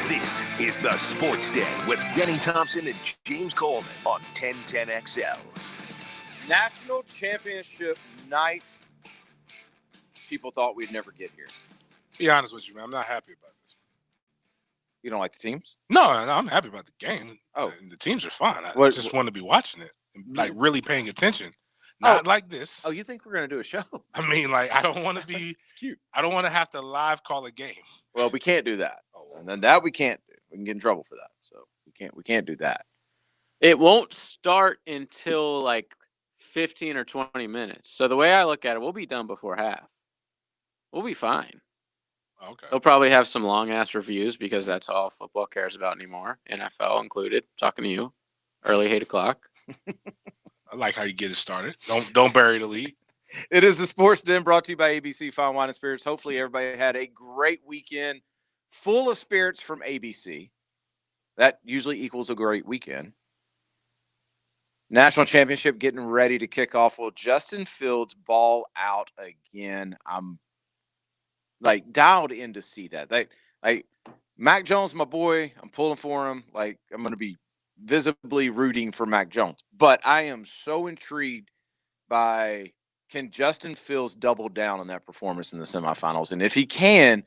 This is the Sports Den with Denny Thompson and James Coleman on 1010XL. National Championship night. People thought we'd never get here. Be honest with you, man. I'm not happy about this. You don't like the teams? No, I'm happy about the game. Oh. The teams are fine. I just want to be watching it, like really paying attention. Not like this. Oh, you think we're going to do a show? I mean, like, I don't want to be. It's cute. I don't want to have to live call a game. Well, we can't do that. Oh, And then that we can't do. We can get in trouble for that. So we can't do that. It won't start until like 15 or 20 minutes. So the way I look at it, we'll be done before half. We'll be fine. Okay. They'll probably have some long-ass reviews because that's all football cares about anymore, NFL included. Talking to you, early 8 o'clock. I like how you get it started. Don't bury the lead. It is the Sports Den brought to you by ABC Fine Wine and Spirits. Hopefully everybody had a great weekend full of spirits from ABC. That usually equals a great weekend. National championship getting ready to kick off. Will Justin Fields ball out again? I'm like dialed in to see that. Like Mac Jones, my boy, I'm pulling for him. Like I'm going to be visibly rooting for Mac Jones. But I am so intrigued by, can Justin Fields double down on that performance in the semifinals? And if he can,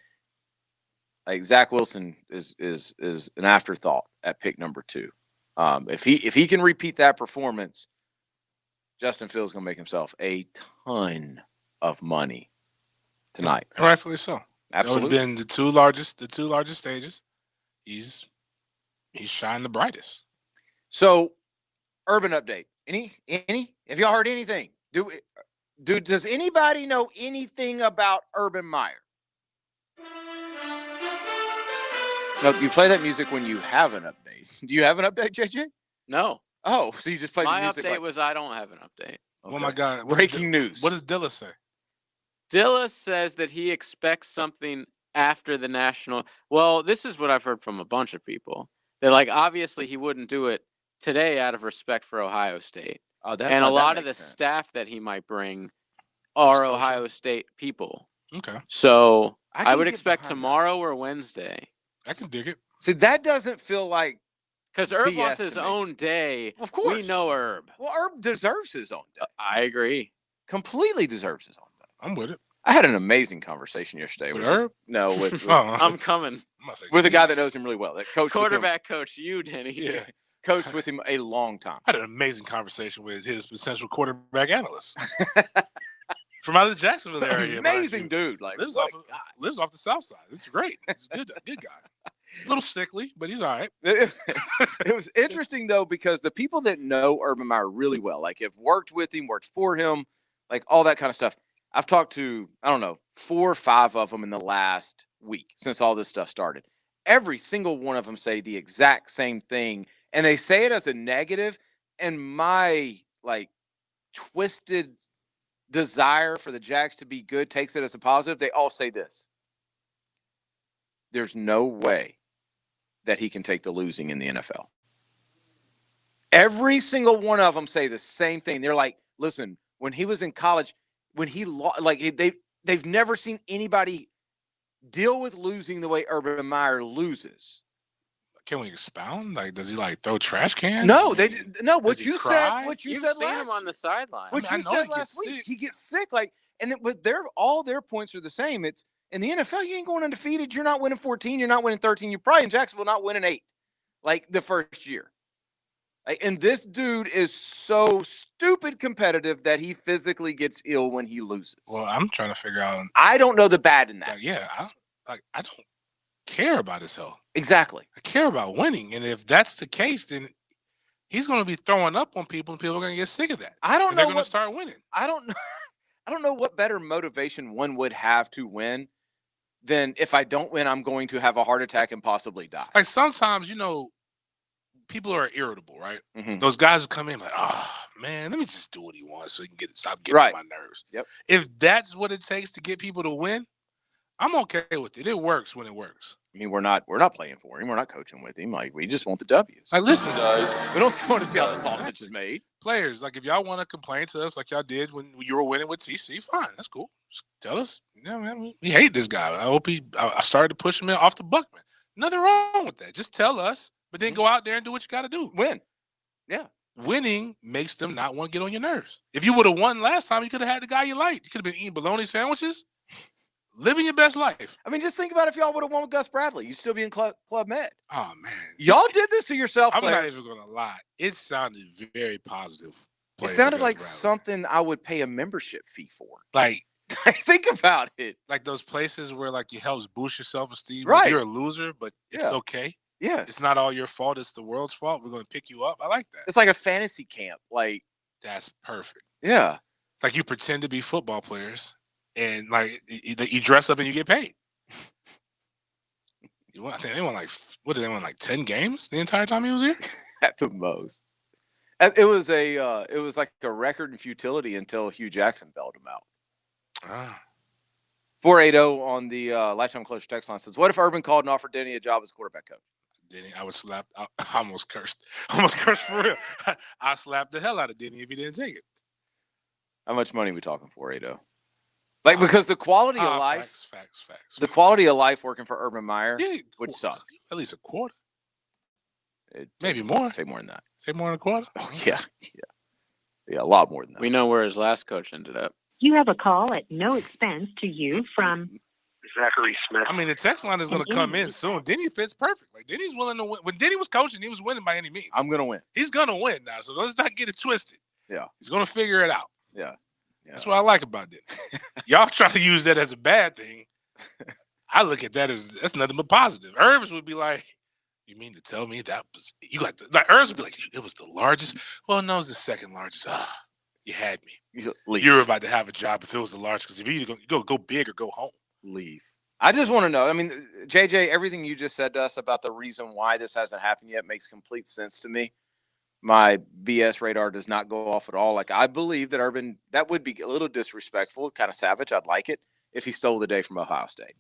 like Zach Wilson is an afterthought at pick number 2. If he can repeat that performance, Justin Fields is going to make himself a ton of money tonight. And rightfully so. Absolutely. That would have been the two largest stages. He's shined the brightest. So, urban update. Any? Have y'all heard anything? Does anybody know anything about Urban Meyer? No, you play that music when you have an update. Do you have an update, JJ? No. Oh, so you just played My the music. update was I don't have an update. Okay. Oh, my God. Breaking news. What does Dilla say? Dilla says that he expects something after the national. Well, this is what I've heard from a bunch of people. They're like, obviously, he wouldn't do it today out of respect for Ohio State. Oh, and a lot of the staff that he might bring are Ohio State people. Okay. So I would expect tomorrow or Wednesday. I can dig it. See, that doesn't feel like, because Herb BS wants his to me. own day. Of course. We know Herb. Well, Herb deserves his own day. I agree. Completely deserves his own day. I'm with it. I had an amazing conversation yesterday With Herb? No, with I'm coming. with a guy that knows him really well. That coached Quarterback coach, you, Denny. Yeah. Coached with him a long time. I had an amazing conversation with his potential quarterback analyst from out of the Jacksonville area. Amazing dude. Like lives off the South Side. It's great. He's a good guy. A little sickly, but he's all right. It was interesting though, because the people that know Urban Meyer really well, like have worked with him, worked for him, like all that kind of stuff. I've talked to, I don't know, 4 or 5 of them in the last week since all this stuff started. Every single one of them say the exact same thing, and they say it as a negative. And my like twisted desire for the Jags to be good takes it as a positive. They all say this: there's no way that he can take the losing in the NFL. Every single one of them say the same thing. They're like, listen, when he was in college, when he lost, like they've never seen anybody deal with losing the way Urban Meyer loses. Can we expound? Like, does he like throw trash cans? No, What you said Seen him on the sideline. What you said last week, he gets sick. Like, and then, but all their points are the same. It's in the NFL, you ain't going undefeated. You're not winning 14. You're not winning 13. You're probably in Jacksonville not winning 8, like the first year. Like, and this dude is so stupid competitive that he physically gets ill when he loses. Well, I'm trying to figure out. I don't know the bad in that. I don't care about his health. Exactly. I care about winning, and if that's the case, then he's going to be throwing up on people, and people are going to get sick of that. I don't know. They're going to start winning. I don't know. I don't know what better motivation one would have to win than if I don't win, I'm going to have a heart attack and possibly die. Like sometimes, people are irritable, right? Mm-hmm. Those guys will come in like, oh man, let me just do what he wants so he can stop getting on my nerves. Yep. If that's what it takes to get people to win, I'm okay with it. It works when it works. I mean, we're not playing for him. We're not coaching with him. Like, we just want the W's. Like, listen, guys, we don't want to see how the sausage is made. Players, like, if y'all want to complain to us like y'all did when you were winning with TC, fine, that's cool. Just tell us, man, we hate this guy. I hope I started to push him off the Buckman. Nothing wrong with that. Just tell us, but then go out there and do what you got to do. Win. Yeah. Winning makes them not want to get on your nerves. If you would have won last time, you could have had the guy you liked. You could have been eating bologna sandwiches, living your best life. I mean, just think about if y'all would have won with Gus Bradley. You'd still be in Club Med. Oh, man. Y'all did this to yourself, I'm players. not even going to lie. It sounded very positive. It sounded like something I would pay a membership fee for. Like, think about it. Like those places where like it helps boost your self-esteem. Right. Like you're a loser, but it's okay. Yes. It's not all your fault. It's the world's fault. We're going to pick you up. I like that. It's like a fantasy camp. Like, that's perfect. Yeah. Like you pretend to be football players and like you dress up and you get paid. I think they won like 10 games the entire time he was here? At the most. It was like a record in futility until Hugh Jackson bailed him out. 480 on the Lifetime Closure text line says, what if Urban called and offered Denny a job as quarterback coach? Denny, I would slap. I almost cursed. Almost cursed for real. I slapped the hell out of Denny if he didn't take it. How much money are we talking 480? Like, because the quality of life. Facts. The quality of life working for Urban Meyer would suck. At least a quarter. Maybe more. Take more than that. Say more than a quarter? Oh, yeah. Yeah, a lot more than that. We know where his last coach ended up. You have a call at no expense to you from Zachary Smith. I mean, the text line is going to come in soon. Denny fits perfect. Like, Denny's willing to win. When Denny was coaching, he was winning by any means. I'm going to win. He's going to win now, so let's not get it twisted. Yeah. He's going to figure it out. Yeah. That's what I like about Denny. Y'all try to use that as a bad thing. I look at that as that's nothing but positive. Herbs would be like, you mean to tell me that was you got the, like Herbs would be like, it was the largest? Well, no, it's the second largest. You had me. You were about to have a job if it was the largest, because if you either go big or go home. Leave. I just want to know. I mean, JJ, everything you just said to us about the reason why this hasn't happened yet makes complete sense to me. My BS radar does not go off at all. Like, I believe that Urban, that would be a little disrespectful, kind of savage. I'd like it if he stole the day from Ohio State.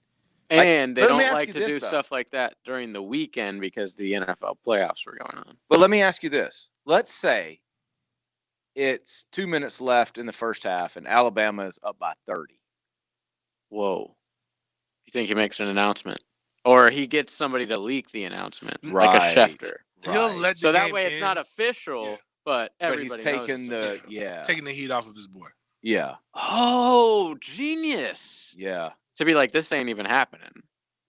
And they don't like to do stuff like that during the weekend because the NFL playoffs were going on. But let me ask you this. Let's say it's 2 minutes left in the first half and Alabama is up by 30. Whoa. You think he makes an announcement? Or he gets somebody to leak the announcement, right, like a Schefter. He'll let the so that game way it's in. not official, but everybody but he's taking knows taking the heat off of his boy. Yeah. Oh, genius. Yeah. To be like, this ain't even happening.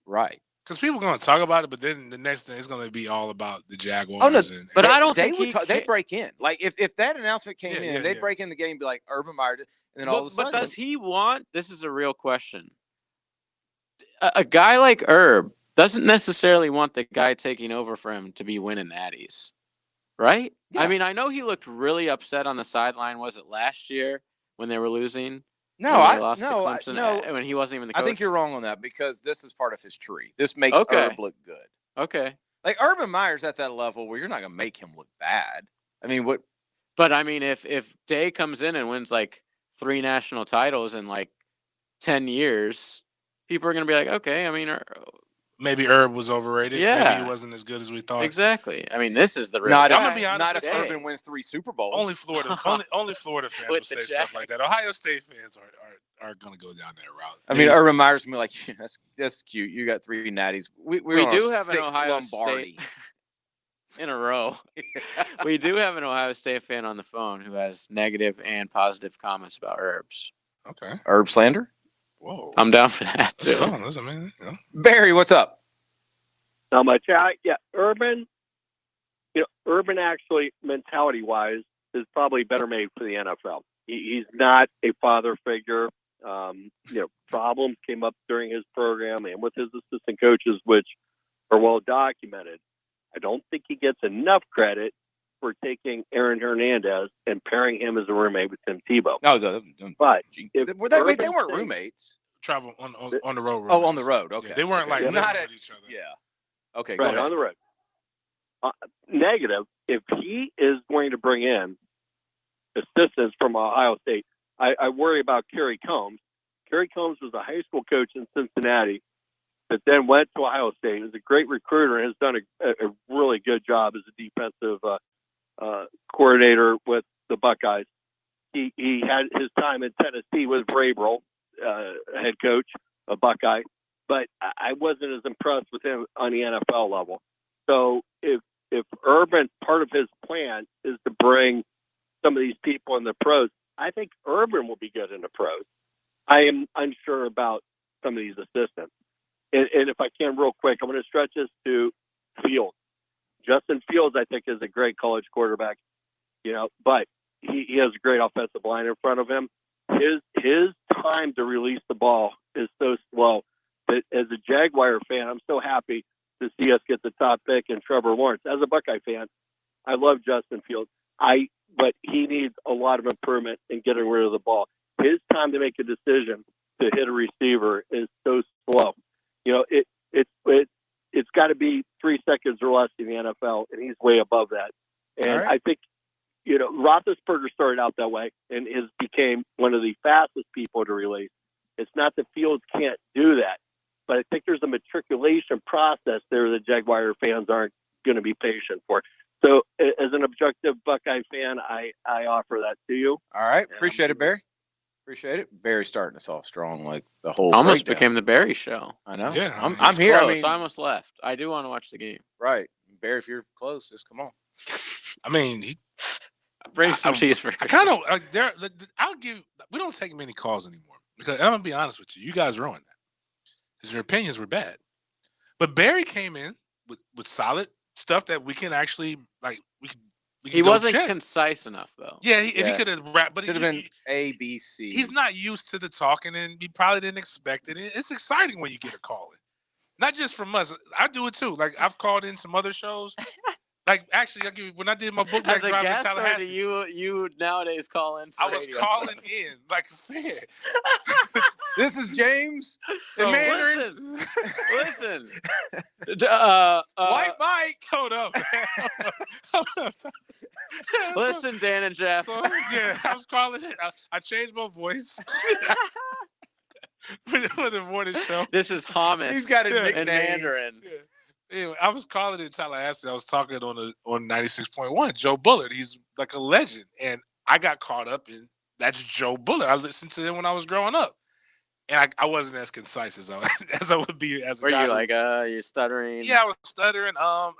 Right. Because people are going to talk about it, but then the next thing is going to be all about the Jaguars. Oh, no, but I don't think they break in. Like, if that announcement came in, they'd break in the game and be like, Urban Meyer, and then all of a sudden. But does he want, this is a real question, a guy like Herb doesn't necessarily want the guy taking over for him to be winning natties, right? Yeah. I mean, I know he looked really upset on the sideline. Was it last year when they were losing? No, when he wasn't even the coach? I think you're wrong on that because this is part of his tree. This makes Herb look good. Okay. Like, Urban Meyer's at that level where you're not going to make him look bad. I mean, what? But, I mean, if Day comes in and wins, like, 3 national titles in, like, 10 years, people are going to be like, okay, I mean, maybe Herb was overrated. Yeah. Maybe he wasn't as good as we thought. Exactly. I mean, this is the real. I'm gonna be honest. Not if Urban wins 3 Super Bowls. Only Florida. only Florida fans will say stuff like that. Ohio State fans are gonna go down that route. I mean, Urban Meyer's gonna be like, yeah, that's cute. You got 3 natties. We do have an Ohio Lombardi State in a row. We do have an Ohio State fan on the phone who has negative and positive comments about Herbs. Okay. Herb slander. Whoa. I'm down for that too. Listen, man. You know. Barry, what's up? Not much. Urban. Urban actually, mentality-wise, is probably better made for the NFL. He's not a father figure. Problems came up during his program and with his assistant coaches, which are well documented. I don't think he gets enough credit for taking Aaron Hernandez and pairing him as a roommate with Tim Tebow. No, but they weren't roommates. Travel on the road. Roommates. Oh, on the road. Okay, they weren't like living with each other. Yeah. Okay, right, go ahead. on the road. Negative, if he is going to bring in assistants from Ohio State, I worry about Kerry Combs. Kerry Combs was a high school coach in Cincinnati, but then went to Ohio State. He was a great recruiter and has done a really good job as a defensive coordinator with the Buckeyes. He had his time in Tennessee with Vrabel, head coach of Buckeye. but I wasn't as impressed with him on the NFL level. So if Urban, part of his plan is to bring some of these people in the pros, I think Urban will be good in the pros. I am unsure about some of these assistants. And if I can real quick, I'm going to stretch this to Fields. Justin Fields, I think, is a great college quarterback, but he has a great offensive line in front of him. His time to release the ball is so slow that as a Jaguar fan, I'm so happy to see us get the top pick in Trevor Lawrence. As a Buckeye fan, I love Justin Fields. But he needs a lot of improvement in getting rid of the ball. His time to make a decision to hit a receiver is so slow. It's got to be 3 seconds or less in the NFL, and he's way above that. And I think, Roethlisberger started out that way and became one of the fastest people to release. It's not that Fields can't do that, but I think there's a matriculation process there that Jaguar fans aren't going to be patient for. So as an objective Buckeye fan, I offer that to you. All right. Appreciate it, Barry. Appreciate it. Barry's starting us off strong, like the whole almost breakdown. became the Barry show. I know. Yeah, I'm here. Close. I almost left. I do want to watch the game. Right. Barry, if you're close, just come on. I mean, Bring some cheeseburgers. I kind of I'll give. We don't take many calls anymore because I'm gonna be honest with you. You guys ruined that because your opinions were bad. But Barry came in with solid stuff that we can actually like. He wasn't concise enough, though. Yeah, if he could have rapped, but should have been A, B, C. He's not used to the talking, and he probably didn't expect it. It's exciting when you get a call in, not just from us. I do it too. Like I've called in some other shows. Like actually, when I did my book bag drive in Tallahassee, you nowadays call in. I was calling in like a fan. This is James. So Listen. White Mike. Hold up. Listen, Dan and Jeff. So yeah, I was calling it. I changed my voice for the morning show. This is Hamas. He's got a nickname. In Mandarin. Yeah. Anyway, I was calling in Tallahassee. I was talking on 96.1. Joe Bullard. He's like a legend, and I got caught up in that's Joe Bullard. I listened to him when I was growing up, and I wasn't as concise as I would be as a Were guy. You like you're stuttering? Yeah, I was stuttering. I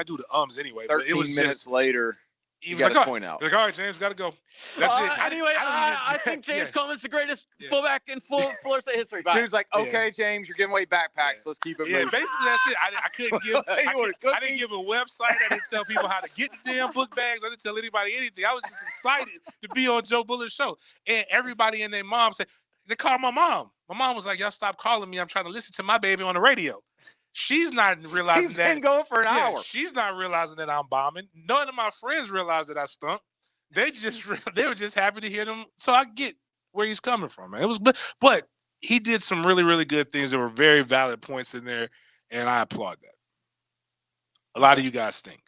do the ums anyway. 13 but it was minutes later. He was got like, to point out. Like, all right, James, got to go. That's it. Anyway, I think James Coleman's the greatest fullback in Florida State history. Bye. James like, okay, James, you're giving away backpacks. Let's keep it moving. Basically that's it. I couldn't give. I didn't give a website. I didn't tell people how to get the damn book bags. I didn't tell anybody anything. I was just excited to be on Joe Bullard's show. And everybody and their mom said they called my mom. My mom was like, "Y'all stop calling me. I'm trying to listen to my baby on the radio." She's not realizing that. He's been going for an hour. She's not realizing that I'm bombing. None of my friends realized that I stunk. They were just happy to hear them. So I get where he's coming from, man. It was, but he did some really, really good things. There were very valid points in there, and I applaud that. A lot of you guys stink.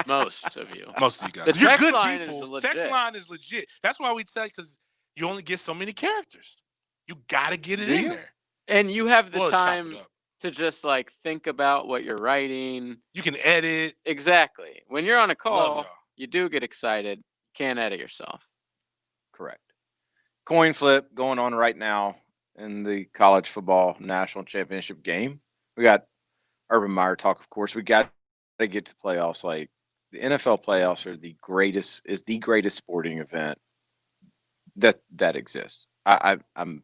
Most of you. Most of you guys. The text good line people. is legit. Text line is legit. That's why we tell you, because you only get so many characters. You got to get it in there. And you have the Well, time chop it up. to just like think about what you're writing. You can edit. Exactly. When you're on a Love call, y'all. you do get excited. Can't edit yourself. Correct. Coin flip going on right now in the college football national championship game. We got Urban Meyer talk, of course. We got to get to playoffs. Like the NFL playoffs are the greatest sporting event that exists. I'm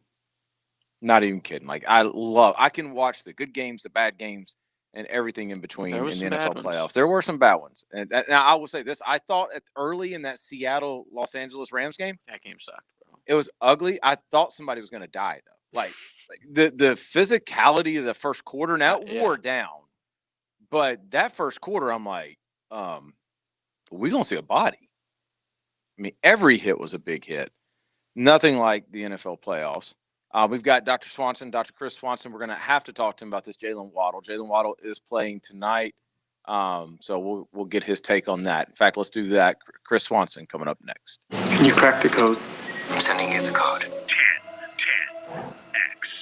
not even kidding. Like I can watch the good games, the bad games, and everything in between in the NFL playoffs. There were some bad ones. And now I will say this. I thought early in that Seattle-Los Angeles Rams game, That game sucked, bro. it was ugly. I thought somebody was going to die, though. Like the physicality of the first quarter, now it wore down. But that first quarter, I'm like, we're going to see a body. I mean, every hit was a big hit. Nothing like the NFL playoffs. We've got Dr. Chris Swanson. We're going to have to talk to him about this Jalen Waddle. Jalen Waddle is playing tonight, so we'll get his take on that. In fact, let's do that. Chris Swanson coming up next. Can you crack the code? I'm sending you the code. 10,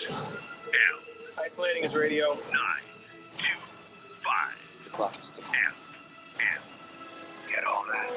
X, L. Isolating his radio. 9, 2, 5. The clock is ticking. F, M. Get all that.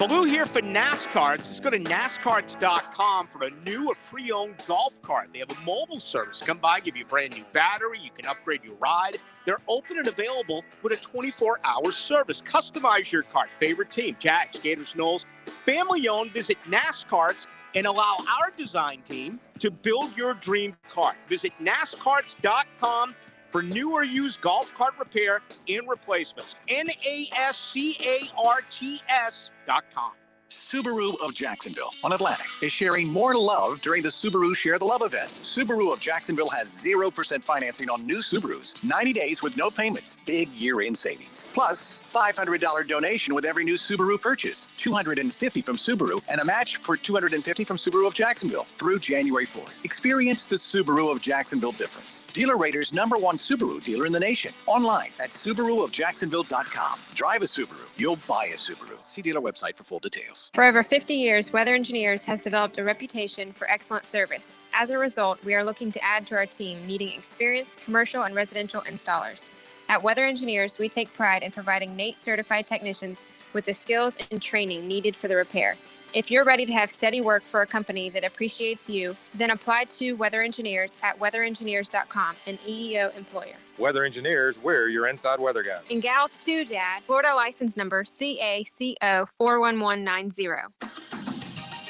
Baloo here for NASCAR. Just go to NASCARs.com for a new or pre-owned golf cart. They have a mobile service. Come by, give you a brand new battery. You can upgrade your ride. They're open and available with a 24-hour service. Customize your cart. Favorite team, Jags, Gators, Knowles. Family owned. Visit NASCARs and allow our design team to build your dream cart. Visit NASCARs.com for new or used golf cart repair and replacements. NASCARTS.com. Subaru of Jacksonville on Atlantic is sharing more love during the Subaru Share the Love event. Subaru of Jacksonville has 0% financing on new Subarus, 90 days with no payments, big year-end savings. Plus, $500 donation with every new Subaru purchase, $250 from Subaru, and a match for $250 from Subaru of Jacksonville through January 4th. Experience the Subaru of Jacksonville difference. Dealer Rater's #1 Subaru dealer in the nation. Online at SubaruofJacksonville.com. Drive a Subaru. You'll buy a Subaru. See dealer website for full details. For over 50 years, Weather Engineers has developed a reputation for excellent service. As a result, we are looking to add to our team, needing experienced commercial and residential installers. At Weather Engineers, we take pride in providing NATE certified technicians with the skills and training needed for the repair. If you're ready to have steady work for a company that appreciates you, then apply to Weather Engineers at weatherengineers.com, an EEO employer. Weather Engineers, we're your inside weather guys. And gals too, Dad. Florida license number CACO 41190.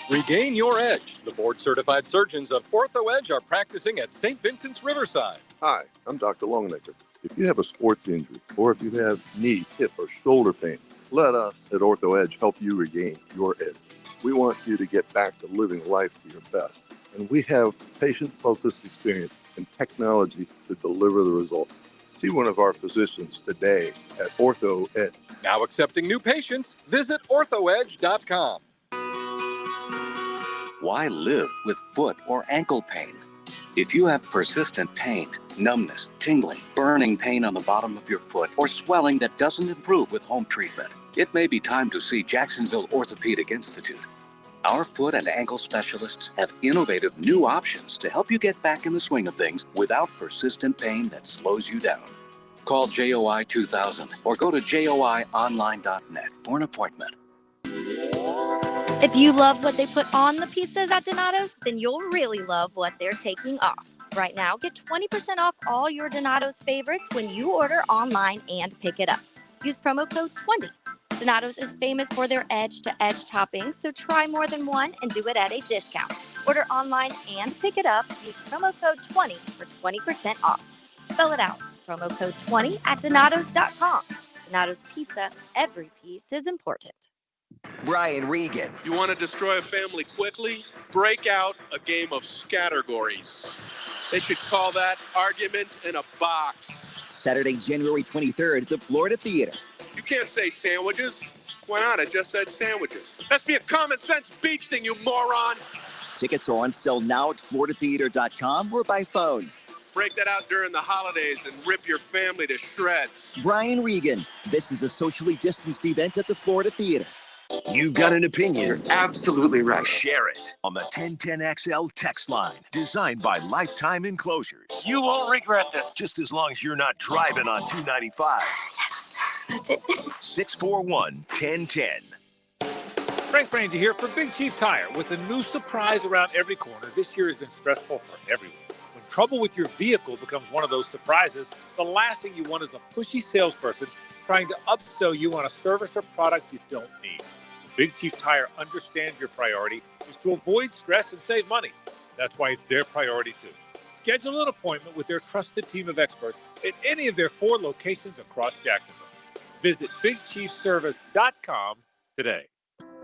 Regain your edge. The board-certified surgeons of OrthoEdge are practicing at St. Vincent's Riverside. Hi, I'm Dr. Longnecker. If you have a sports injury or if you have knee, hip, or shoulder pain, let us at OrthoEdge help you regain your edge. We want you to get back to living life to your best. And we have patient-focused experience and technology to deliver the results. See one of our physicians today at OrthoEdge. Now accepting new patients, visit orthoedge.com. Why live with foot or ankle pain? If you have persistent pain, numbness, tingling, burning pain on the bottom of your foot, or swelling that doesn't improve with home treatment, it may be time to see Jacksonville Orthopedic Institute. Our foot and ankle specialists have innovative new options to help you get back in the swing of things without persistent pain that slows you down. Call JOI 2000 or go to joionline.net for an appointment. If you love what they put on the pizzas at Donato's, then you'll really love what they're taking off. Right now, get 20% off all your Donato's favorites when you order online and pick it up. Use promo code 20. Donato's is famous for their edge-to-edge toppings, so try more than one and do it at a discount. Order online and pick it up. Use promo code 20 for 20% off. Spell it out. Promo code 20 at Donatos.com. Donato's Pizza, every piece is important. Brian Regan. You want to destroy a family quickly? Break out a game of scattergories. They should call that argument in a box. Saturday, January 23rd at the Florida Theater. You can't say sandwiches. Why not? I just said sandwiches. That's be a common sense beach thing, you moron. Tickets are on sale now at floridatheater.com or by phone. Break that out during the holidays and rip your family to shreds. Brian Regan. This is a socially distanced event at the Florida Theater. You've got an opinion. You're absolutely right. Share it on the 1010XL text line, designed by Lifetime Enclosures. You won't regret this. Just as long as you're not driving on 295. Yes, that's it. 641-1010. Frank Frangie here for Big Chief Tire. With a new surprise around every corner, this year has been stressful for everyone. When trouble with your vehicle becomes one of those surprises, the last thing you want is a pushy salesperson trying to upsell you on a service or product you don't need. Big Chief Tire understands your priority is to avoid stress and save money. That's why it's their priority too. Schedule an appointment with their trusted team of experts at any of their 4 locations across Jacksonville. Visit BigChiefService.com today.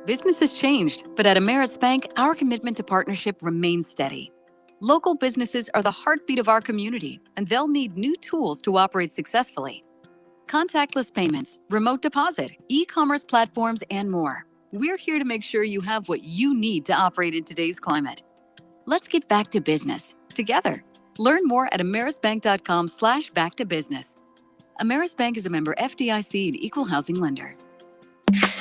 Business has changed, but at Ameris Bank, our commitment to partnership remains steady. Local businesses are the heartbeat of our community, and they'll need new tools to operate successfully. Contactless payments, remote deposit, e-commerce platforms, and more. We're here to make sure you have what you need to operate in today's climate. Let's get back to business together. Learn more at amerisbank.com/back-to-business. Ameris Bank is a member FDIC and equal housing lender.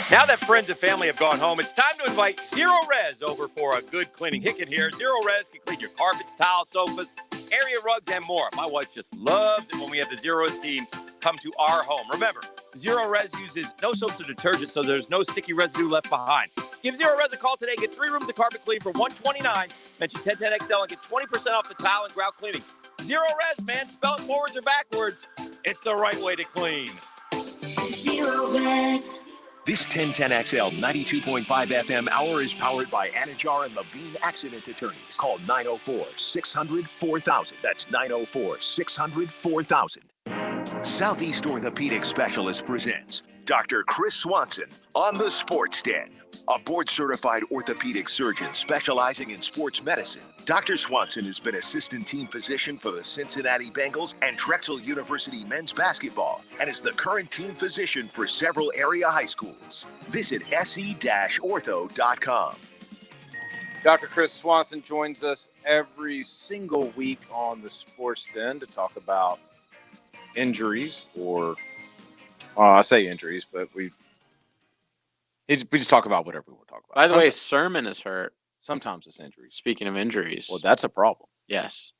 Now that friends and family have gone home, it's time to invite Zero Res over for a good cleaning. Hicken here. Zero Res can clean your carpets, tiles, sofas, area rugs, and more. My wife just loves it when we have the Zero Res team come to our home. Remember, Zero Res uses no soaps or detergent, so there's no sticky residue left behind. Give Zero Res a call today. Get 3 rooms of carpet clean for $129. Mention 1010XL and get 20% off the tile and grout cleaning. Zero Res, man. Spell it forwards or backwards. It's the right way to clean. Zero Res. This 1010XL 92.5 FM hour is powered by Anajar and Levine Accident Attorneys. Call 904-600-4000. That's 904-600-4000. Southeast Orthopedic Specialist presents Dr. Chris Swanson on the Sports Den. A board-certified orthopedic surgeon specializing in sports medicine, Dr. Swanson has been assistant team physician for the Cincinnati Bengals and Drexel University men's basketball and is the current team physician for several area high schools. Visit se-ortho.com. Dr. Chris Swanson joins us every single week on the Sports Den to talk about injuries, or I say injuries, but we just talk about whatever we want to talk about. By the way, Sermon is hurt. Sometimes it's injuries. Speaking of injuries. Well, that's a problem. Yes.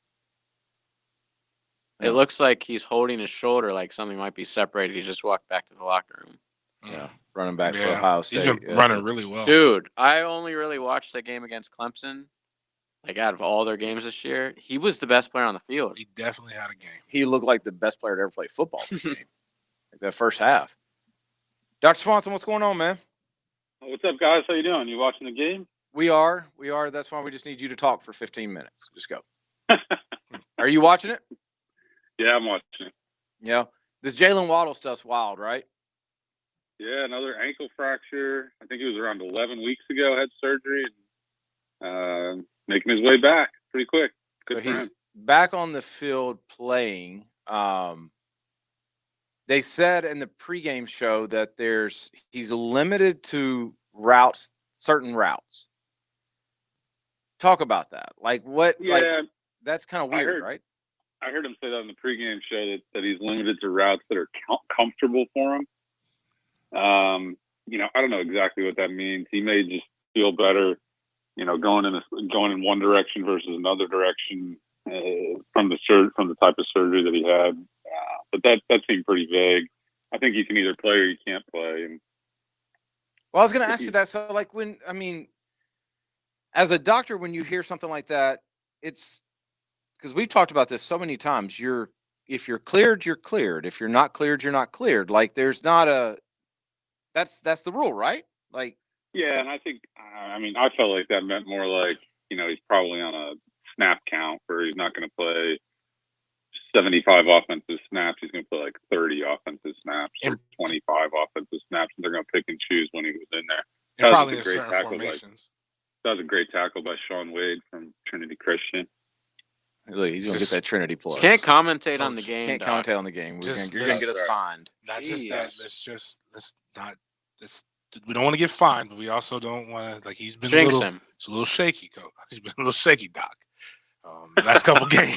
Yeah. It looks like he's holding his shoulder like something might be separated. He just walked back to the locker room. Yeah. Running back for Ohio State. He's been running really well. Dude, I only really watched that game against Clemson. Like, out of all their games this year, he was the best player on the field. He definitely had a game. He looked like the best player to ever play football in the game. Like that first half. Dr. Swanson, what's going on, man? What's up, guys? How you doing? You watching the game? We are. That's why we just need you to talk for 15 minutes. Just go. Are you watching it? Yeah, I'm watching it. Yeah. This Jalen Waddle stuff's wild, right? Yeah, another ankle fracture. I think it was around 11 weeks ago. Had surgery. And, making his way back pretty quick. So he's back on the field playing. They said in the pregame show that he's limited to certain routes. Talk about that. Like what? Yeah, like, that's kind of weird, right? I heard him say that in the pregame show that he's limited to routes that are comfortable for him. I don't know exactly what that means. He may just feel better, going in one direction versus another direction from the type of surgery that he had. But that seemed pretty vague. I think you can either play or you can't play. And well, I was going to ask you that. So, like, as a doctor, when you hear something like that, it's because we've talked about this so many times. If you're cleared, you're cleared. If you're not cleared, you're not cleared. Like, there's not that's the rule, right? Like, yeah, and I think, I felt like that meant more like, he's probably on a snap count where he's not going to play 75 offensive snaps. He's going to play like 30 offensive snaps or 25 offensive snaps, and they're going to pick and choose when he was in there. And probably in certain formations. That was a great tackle by Sean Wade from Trinity Christian. Look, he's going to get that Trinity plus. Can't commentate on the game. Can't commentate on the game. You're going to get us fined. Not just that. We don't want to get fined, but we also don't want to, like, he's been Jinx a little shaky, Coach. He's been a little shaky, Doc. Last couple games.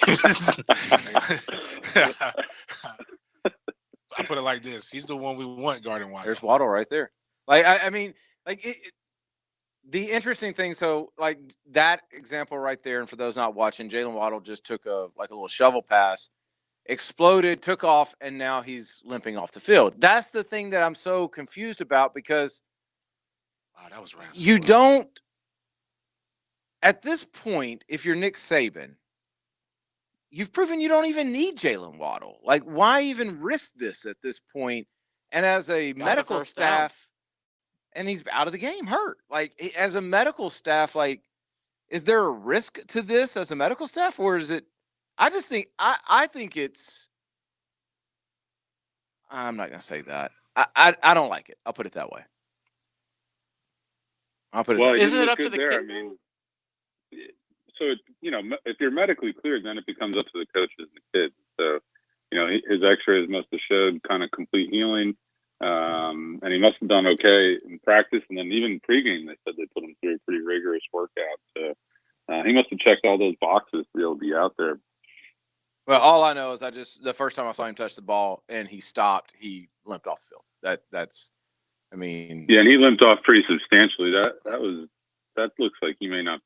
I put it like this. He's the one we want guarding Waddle. There's Waddle right there. Like, the interesting thing, so, like, that example right there, and for those not watching, Jalen Waddle just took a little shovel pass, exploded, took off, and now he's limping off the field. That's the thing that I'm so confused about, because that was ransom. You don't, at this point, if you're Nick Saban, you've proven you don't even need Jalen Waddle. Like, why even risk this at this point? And as a medical staff, and he's out of the game, hurt. Like, as a medical staff, like, is there a risk to this as a medical staff, or is it? I just think I think it's. I'm not gonna say that. I don't like it. I'll put it that way. Isn't it up to the kid? So if you're medically cleared, then it becomes up to the coaches and the kids. So, his X-rays must have showed kind of complete healing, and he must have done okay in practice. And then even pregame, they said they put him through a pretty rigorous workout. So he must have checked all those boxes to be able to be out there. Well, all I know is the first time I saw him touch the ball and he stopped, he limped off the field. Yeah, and he limped off pretty substantially. That looks like he may not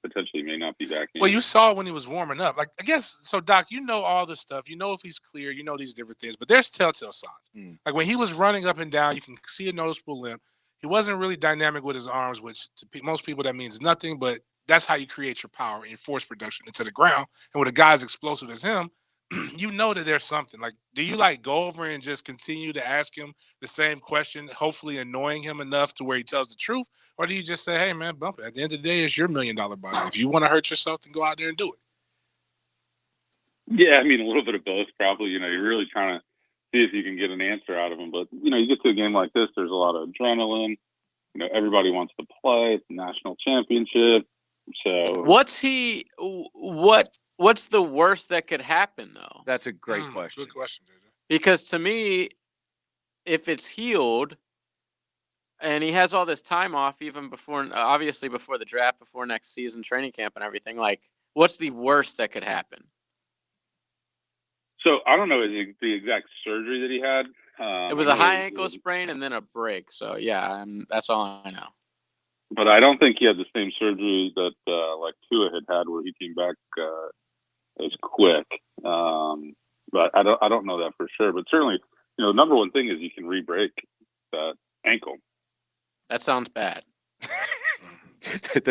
potentially may not be back in. Well, you saw when he was warming up. Like, I guess, so, Doc, you know all this stuff. You know if he's clear. You know these different things. But there's telltale signs. Like, when he was running up and down, you can see a noticeable limp. He wasn't really dynamic with his arms, which to most people that means nothing, but that's how you create your power and your force production into the ground. And with a guy as explosive as him, you know that there's something. Like, do you, like, go over and just continue to ask him the same question, hopefully annoying him enough to where he tells the truth? Or do you just say, hey, man, bump it. At the end of the day, it's your $1 million body. If you want to hurt yourself, then go out there and do it. Yeah, I mean, a little bit of both, probably. You know, you're really trying to see if you can get an answer out of him. But, you know, you get to a game like this, there's a lot of adrenaline. You know, everybody wants to play. It's a national championship. So what's the worst that could happen, though? That's a great question. Good question, JJ. Because to me, if it's healed and he has all this time off, even before, obviously before the draft, before next season, training camp and everything, like, what's the worst that could happen? So I don't know the exact surgery that he had. It was a high ankle sprain and then a break. So, yeah, that's all I know. But I don't think he had the same surgery that like Tua had where he came back as quick. But I don't know that for sure. But certainly, you know, the number one thing is you can re-break that ankle. That sounds bad.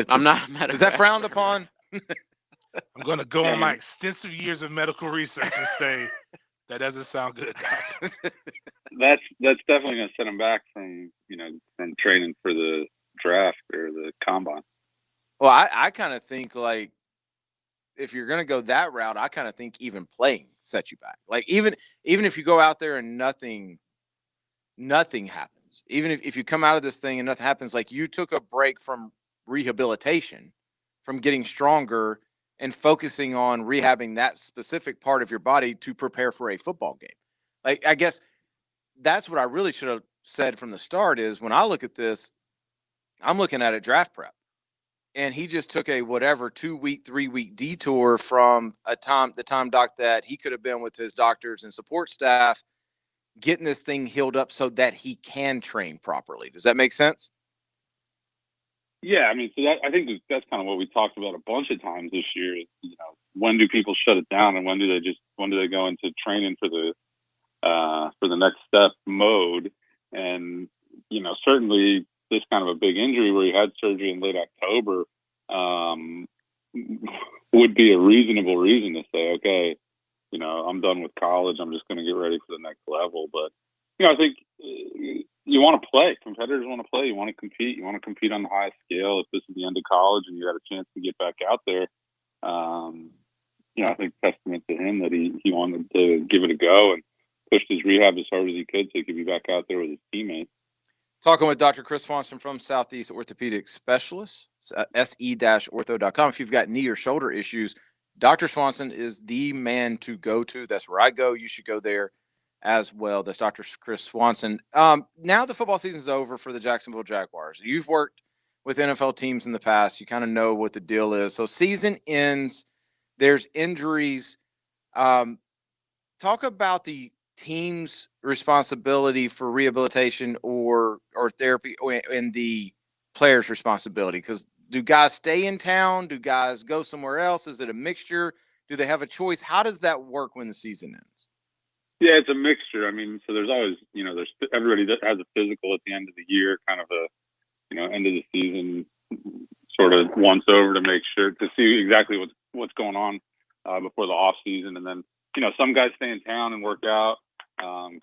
I'm not mad. Is that frowned upon? I'm going to go on my extensive years of medical research and say that doesn't sound good, Doc. That's definitely going to set him back from training for the draft or the combine. Well, I kind of think, like, if you're going to go that route, I kind of think even playing sets you back. Like, even if you go out there and nothing happens, even if you come out of this thing and nothing happens, like, you took a break from rehabilitation, from getting stronger and focusing on rehabbing that specific part of your body to prepare for a football game. Like, I guess that's what I really should have said from the start is when I look at this, I'm looking at it draft prep. And he just took a 2-week, 3-week detour from the time, Doc, that he could have been with his doctors and support staff, getting this thing healed up so that he can train properly. Does that make sense? Yeah, I mean, so I think that's kind of what we talked about a bunch of times this year. You know, when do people shut it down, and when do they go into training for the next step mode? And you know, certainly this kind of a big injury where he had surgery in late October would be a reasonable reason to say, okay, you know, I'm done with college. I'm just going to get ready for the next level. But you know, I think you want to play. Competitors want to play. You want to compete. You want to compete on the highest scale. If this is the end of college and you got a chance to get back out there, you know, I think testament to him that he wanted to give it a go and pushed his rehab as hard as he could so he could be back out there with his teammates. Talking with Dr. Chris Swanson from Southeast Orthopedic Specialists, se-ortho.com. If you've got knee or shoulder issues, Dr. Swanson is the man to go to. That's where I go. You should go there as well. That's Dr. Chris Swanson. Now the football season's over for the Jacksonville Jaguars. You've worked with NFL teams in the past. You kind of know what the deal is. So season ends. There's injuries. Talk about the team's responsibility for rehabilitation or therapy and the player's responsibility. Because do guys stay in town? Do guys go somewhere else? Is it a mixture? Do they have a choice? How does that work when the season ends? Yeah, it's a mixture. I mean, so there's always, you know, there's everybody that has a physical at the end of the year, kind of a, you know, end of the season sort of once over to make sure to see exactly what's going on before the off season. And then, you know, some guys stay in town and work out.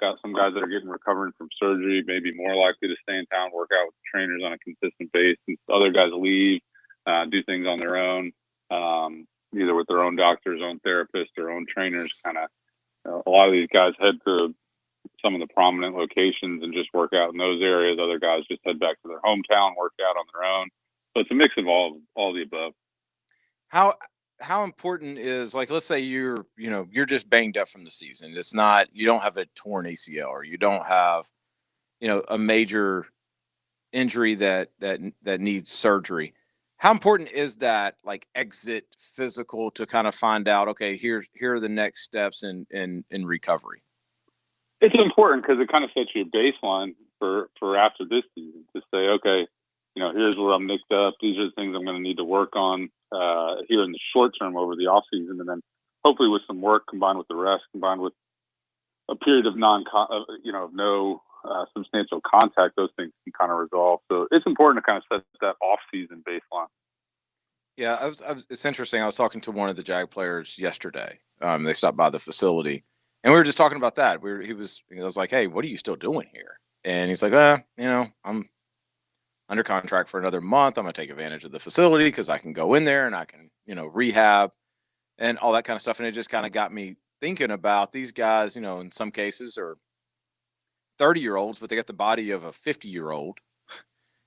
Got some guys that are recovering from surgery, maybe more likely to stay in town, work out with trainers on a consistent basis. Other guys leave, do things on their own, either with their own doctors, own therapists, or own trainers. Kind of, a lot of these guys head to some of the prominent locations and just work out in those areas. Other guys just head back to their hometown, work out on their own. So it's a mix of all the above. How important is, like, let's say you're just banged up from the season. It's not, you don't have a torn ACL or you don't have, you know, a major injury that needs surgery. How important is that, like, exit physical to kind of find out, okay, here are the next steps in recovery? It's important because it kind of sets your baseline for after this season to say, okay, you know, here's where I'm nicked up. These are the things I'm going to need to work on here in the short term over the off season, and then hopefully with some work combined with the rest, combined with a period of no substantial contact, those things can kind of resolve. So it's important to kind of set that off season baseline. Yeah, it's interesting. I was talking to one of the Jag players yesterday. They stopped by the facility, and we were just talking about that. I was like, "Hey, what are you still doing here?" And he's like, I'm under contract for another month. I'm gonna take advantage of the facility because I can go in there and I can, rehab and all that kind of stuff." And it just kind of got me thinking about these guys. In some cases are 30-year-olds, but they got the body of a 50-year-old.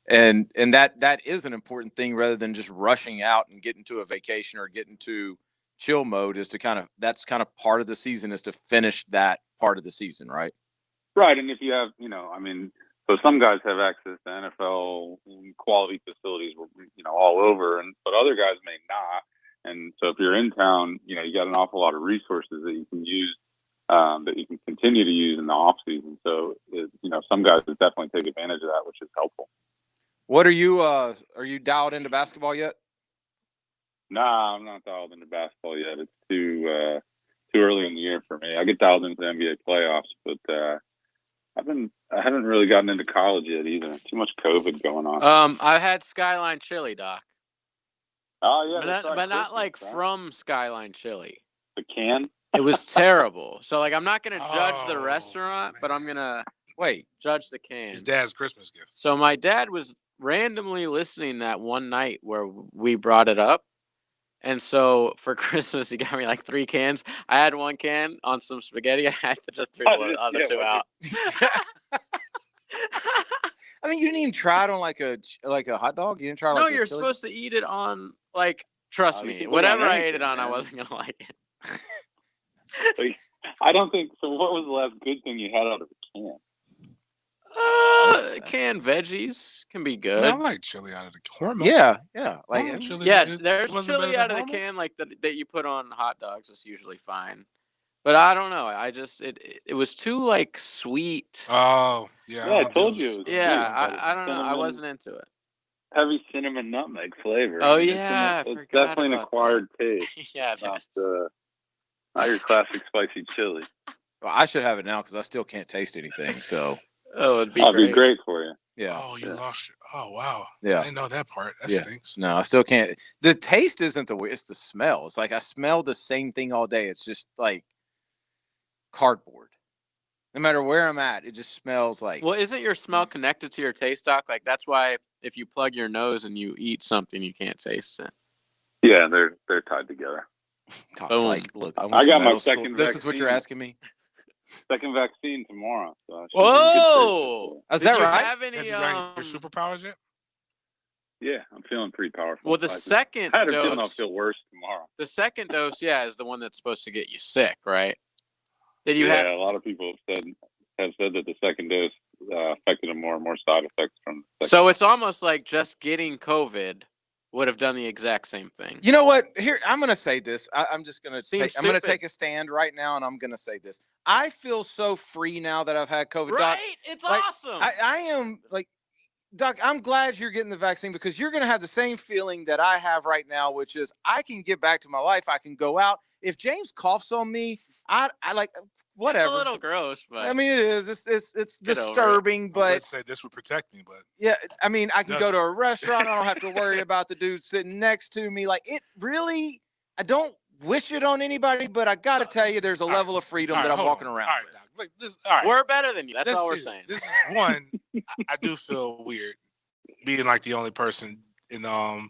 And that is an important thing rather than just rushing out and getting to a vacation or getting to chill mode is to that's kind of part of the season is to finish that part of the season, right? Right. And if you have, so some guys have access to NFL quality facilities, all over, but other guys may not. And so if you're in town, you got an awful lot of resources that you can use, that you can continue to use in the off season. So, some guys definitely take advantage of that, which is helpful. What are you dialed into basketball yet? Nah, I'm not dialed into basketball yet. It's too early in the year for me. I get dialed into the NBA playoffs, but I haven't really gotten into college yet either. Too much COVID going on. I had Skyline Chili, Doc. Oh yeah, but not like from Skyline Chili. The can? It was terrible. So I'm not gonna judge the restaurant, but I'm gonna judge the can. His dad's Christmas gift. So my dad was randomly listening that one night where we brought it up. And so for Christmas, he got me 3 cans. I had 1 can on some spaghetti. I had to just throw the other 2 out. I mean, you didn't even try it on like a hot dog. You didn't try. No, you're supposed to eat it on trust me. Whatever I ate it on, I wasn't gonna like it. I don't think so. What was the last good thing you had out of the can? Canned veggies can be good. Man, I like chili out of the can. Yeah. There's chili out of the can that you put on hot dogs. It's usually fine. But I don't know. I just it was too sweet. Oh yeah. Yeah, I told you. Yeah, I don't know. I wasn't into it. Heavy cinnamon nutmeg flavor. Oh yeah, it's definitely an acquired taste. Yeah, not your classic spicy chili. Well, I should have it now because I still can't taste anything. So. It'd be great for you. Yeah. Oh, you lost it. Oh, wow. Yeah. I didn't know that part. That stinks. No, I still can't. The taste isn't it's the smell. It's I smell the same thing all day. It's just cardboard. No matter where I'm at, it just smells like. Well, isn't your smell connected to your taste, Doc? That's why if you plug your nose and you eat something, you can't taste it. Yeah, they're tied together. Doc's look, I got my second. This vaccine. is what you're asking me. Second vaccine tomorrow. So whoa! Is that right? Have any, have you got your superpowers yet? Yeah, I'm feeling pretty powerful. Well, the second I had a dose. feeling I'll feel worse tomorrow. The second dose, is the one that's supposed to get you sick, right? Did you a lot of people have said that the second dose affected them more and more side effects from. So it's almost like just getting COVID would have done the exact same thing. You know what? Here, I'm going to say this. I'm just going to I'm going to take a stand right now, and I'm going to say this. I feel so free now that I've had COVID. Right? Doc, It's awesome. I am Doc, I'm glad you're getting the vaccine because you're going to have the same feeling that I have right now, which is I can get back to my life. I can go out. If James coughs on me, I whatever. It's a little gross, but I mean, it is. It's disturbing, but I'd say this would protect me, but yeah, I mean, I can go to a restaurant. I don't have to worry about the dude sitting next to me. It really, I don't wish it on anybody, but I got to tell you, there's a level of freedom that I'm walking around. All right, Doc. We're better than you. That's all we're saying. This is one. I do feel weird being the only person in I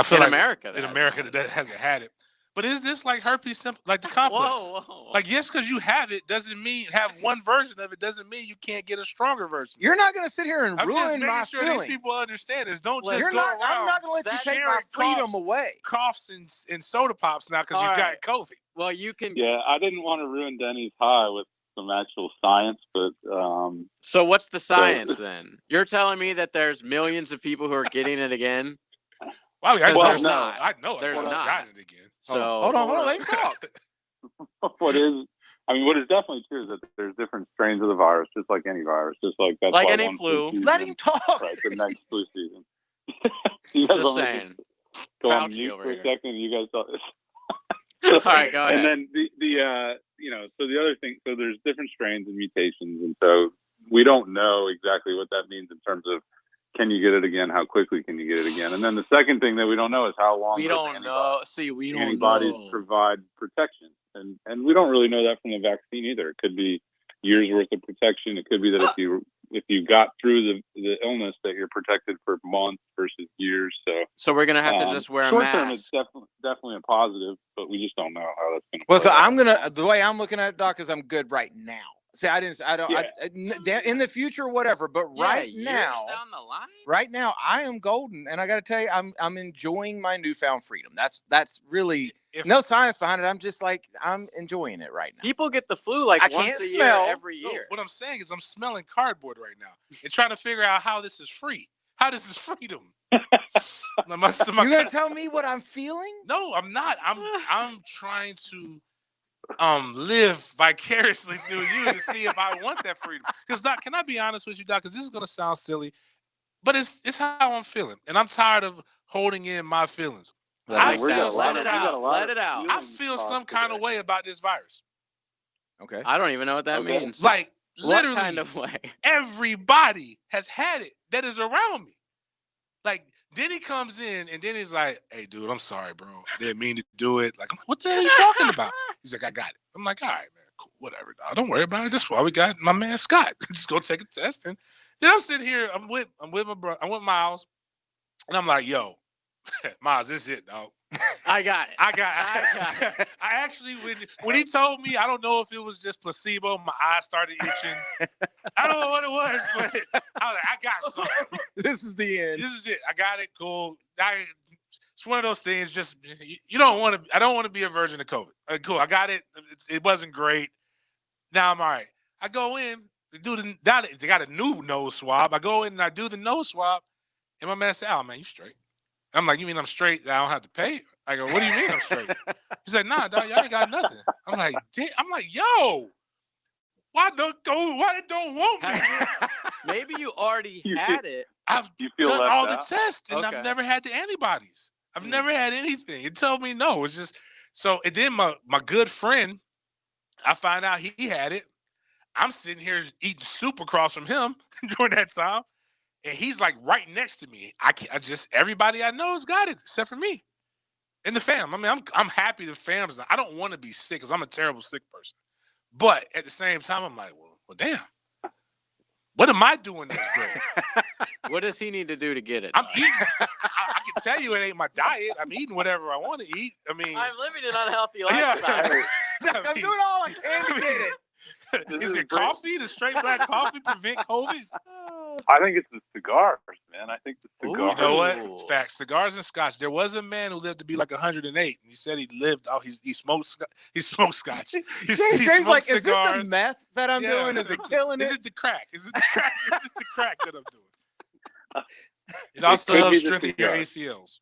feel in America that hasn't had it. But is this like herpes simple, like the complex? Whoa. Yes, because you have it doesn't mean have one version of it doesn't mean you can't get a stronger version. You're not going to sit here and I'm ruin just making my sure feeling. these people understand this. Don't I'm just not going to let you take my freedom away. Coughs and soda pops now because you got COVID. Well, you can. Yeah, I didn't want to ruin Denny's high with some actual science, but So what's the science then? You're telling me that there's millions of people who are getting it again? Wow, there's not. I know there's not gotten it again. So hold on, let him talk. what is definitely true is that there's different strains of the virus, just like any virus, just like that's like why any one flu. Let him talk. Right, the next flu season. Just saying. go on Fauci mute over for a here. second. You guys saw this. All right, go ahead. And then so the other thing, so there's different strains and mutations, and so we don't know exactly what that means in terms of can you get it again? How quickly can you get it again? And then the second thing that we don't know is how long We those don't know. See, we don't antibodies know. provide protection, and we don't really know that from the vaccine either. It could be years worth of protection. It could be that if you got through the illness, that you're protected for months versus years. So we're gonna have to just wear a short mask. term, it's definitely a positive, but we just don't know how that's going to. Well, so I'm gonna. The way I'm looking at it, Doc, is I'm good right now. See, I don't. Yeah. In the future, whatever. But right years now, down the line. right now, I am golden, and I got to tell you, I'm enjoying my newfound freedom. That's really no science behind it. I'm just like I'm enjoying it right now. People get the flu like I once can't a smell. year every year. No, what I'm saying is I'm smelling cardboard right now and trying to figure out how this is free. How this is freedom. You gonna tell me what I'm feeling? No, I'm not. I'm trying to live vicariously through you to see if I want that freedom. Because Doc, can I be honest with you, Doc? Because this is gonna sound silly, but it's how I'm feeling, and I'm tired of holding in my feelings. Let it out. I feel some kind of way about this virus. Okay. I don't even know what that means. Like what literally, kind of way? everybody has had it that is around me. Like, then he comes in and then he's like, "Hey, dude, I'm sorry, bro. I didn't mean to do it." Like, I'm like, what the hell are you talking about? He's like, "I got it." I'm like, "All right, man, cool, whatever. Dog. Don't worry about it. That's why we got my man Scott. Just go take a test." And then I'm sitting here. I'm with my brother. I'm with Miles, and I'm like, "Yo, Miles, this is it, dog. I got it. I actually, when he told me, I don't know if it was just placebo. My eyes started itching. I don't know what it was, but I was like, I got something. This is the end. This is it. I got it. Cool. It's one of those things. Just you don't want to. I don't want to be a virgin of COVID. Cool. I got it. It wasn't great. Now I'm all right. I go in. They got a new nose swab. I go in and I do the nose swab, and my man said, "Oh man, you straight." I'm like, "You mean I'm straight? I don't have to pay?" I go, "What do you mean I'm straight?" He's like, "Nah, dog, y'all ain't got nothing." I'm like, "Yo, why they don't want me?" Maybe you already had it. I've done all the tests and I've never had the antibodies. I've never had anything. It told me no. It's just so. And then my good friend, I find out he had it. I'm sitting here eating soup across from him during that time. And he's like right next to me. Everybody I know has got it except for me and the fam. I mean, I'm happy the fam's not. I don't want to be sick because I'm a terrible sick person. But at the same time, I'm like, well, damn. What am I doing that's great? What does he need to do to get it? I'm eating. I can tell you it ain't my diet. I'm eating whatever I want to eat. I mean, I'm living an unhealthy lifestyle. I'm doing all I can to get it. Is it coffee? Does straight black coffee prevent COVID? I think it's the cigars, man. I think the cigars. You know what? Facts. Cigars and scotch. There was a man who lived to be like 108, and he said he lived. Oh, he smoked scotch. He smoked James like, is it the meth that I'm doing? Is it killing it? Is it the crack? Is it the crack? Is it the crack that I'm doing? It also helps strengthen your ACLs.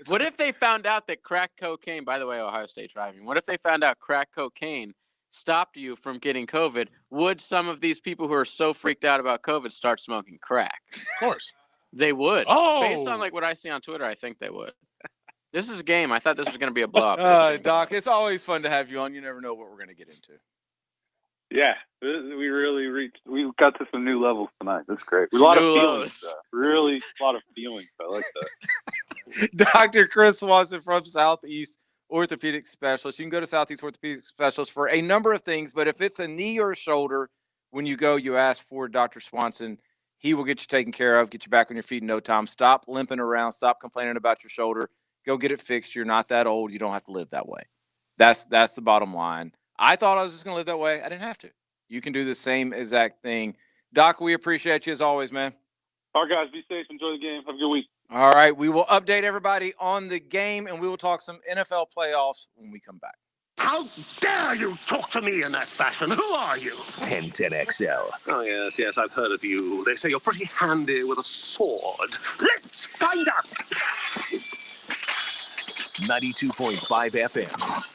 What if they found out that crack cocaine? By the way, Ohio State driving. What if they found out crack cocaine stopped you from getting COVID? Would some of these people who are so freaked out about COVID start smoking crack? Of course. They would. Oh. Based on like what I see on Twitter, I think they would. This is a game. I thought this was going to be a blowout. Doc, it's always fun to have you on. You never know what we're going to get into. Yeah, we really we got to some new levels tonight. That's great. A lot of feelings. Really, a lot of feelings. I like that. Dr. Chris Swanson from Southeast Orthopedic Specialist. You can go to Southeast Orthopedic Specialist for a number of things, but if it's a knee or a shoulder, when you go, you ask for Dr. Swanson. He will get you taken care of, get you back on your feet in no time. Stop limping around. Stop complaining about your shoulder. Go get it fixed. You're not that old. You don't have to live that way. That's the bottom line. I thought I was just going to live that way. I didn't have to. You can do the same exact thing. Doc, we appreciate you as always, man. All right, guys, be safe. Enjoy the game. Have a good week. All right, we will update everybody on the game, and we will talk some NFL playoffs when we come back. How dare you talk to me in that fashion? Who are you? 1010XL. Oh, yes, I've heard of you. They say you're pretty handy with a sword. Let's find out. 92.5 FM.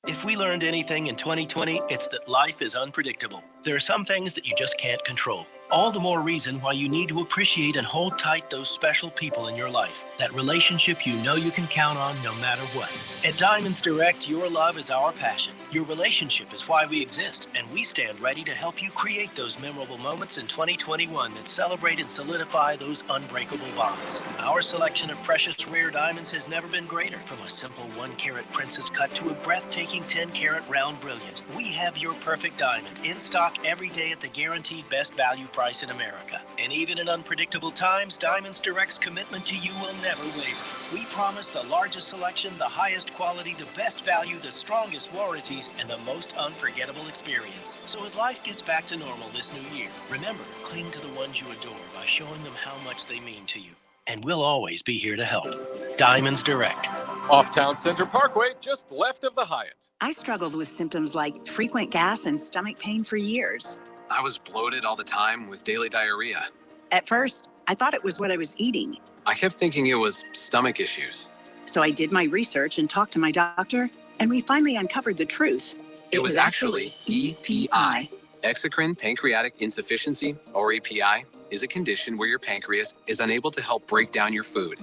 If we learned anything in 2020, it's that life is unpredictable. There are some things that you just can't control. All the more reason why you need to appreciate and hold tight those special people in your life. That relationship you know you can count on no matter what. At Diamonds Direct, your love is our passion. Your relationship is why we exist, and we stand ready to help you create those memorable moments in 2021 that celebrate and solidify those unbreakable bonds. Our selection of precious rare diamonds has never been greater. From a simple 1-carat princess cut to a breathtaking 10-carat round brilliant, we have your perfect diamond in stock every day at the guaranteed best value price in America. And even in unpredictable times, Diamonds Direct's commitment to you will never waver. We promise the largest selection, the highest quality, the best value, the strongest warranties, and the most unforgettable experience. So as life gets back to normal this new year, remember, cling to the ones you adore by showing them how much they mean to you. And we'll always be here to help. Diamonds Direct. Off Town Center Parkway, just left of the Hyatt. I struggled with symptoms like frequent gas and stomach pain for years. I was bloated all the time with daily diarrhea. At first, I thought it was what I was eating. I kept thinking it was stomach issues. So I did my research and talked to my doctor, and we finally uncovered the truth. It was actually EPI. Exocrine pancreatic insufficiency, or EPI, is a condition where your pancreas is unable to help break down your food.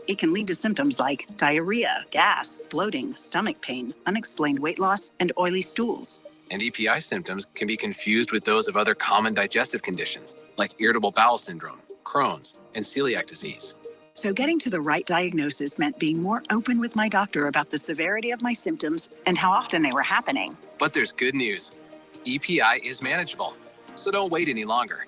It can lead to symptoms like diarrhea, gas, bloating, stomach pain, unexplained weight loss, and oily stools. And EPI symptoms can be confused with those of other common digestive conditions, like irritable bowel syndrome, Crohn's, and celiac disease. So getting to the right diagnosis meant being more open with my doctor about the severity of my symptoms and how often they were happening. But there's good news. EPI is manageable, so don't wait any longer.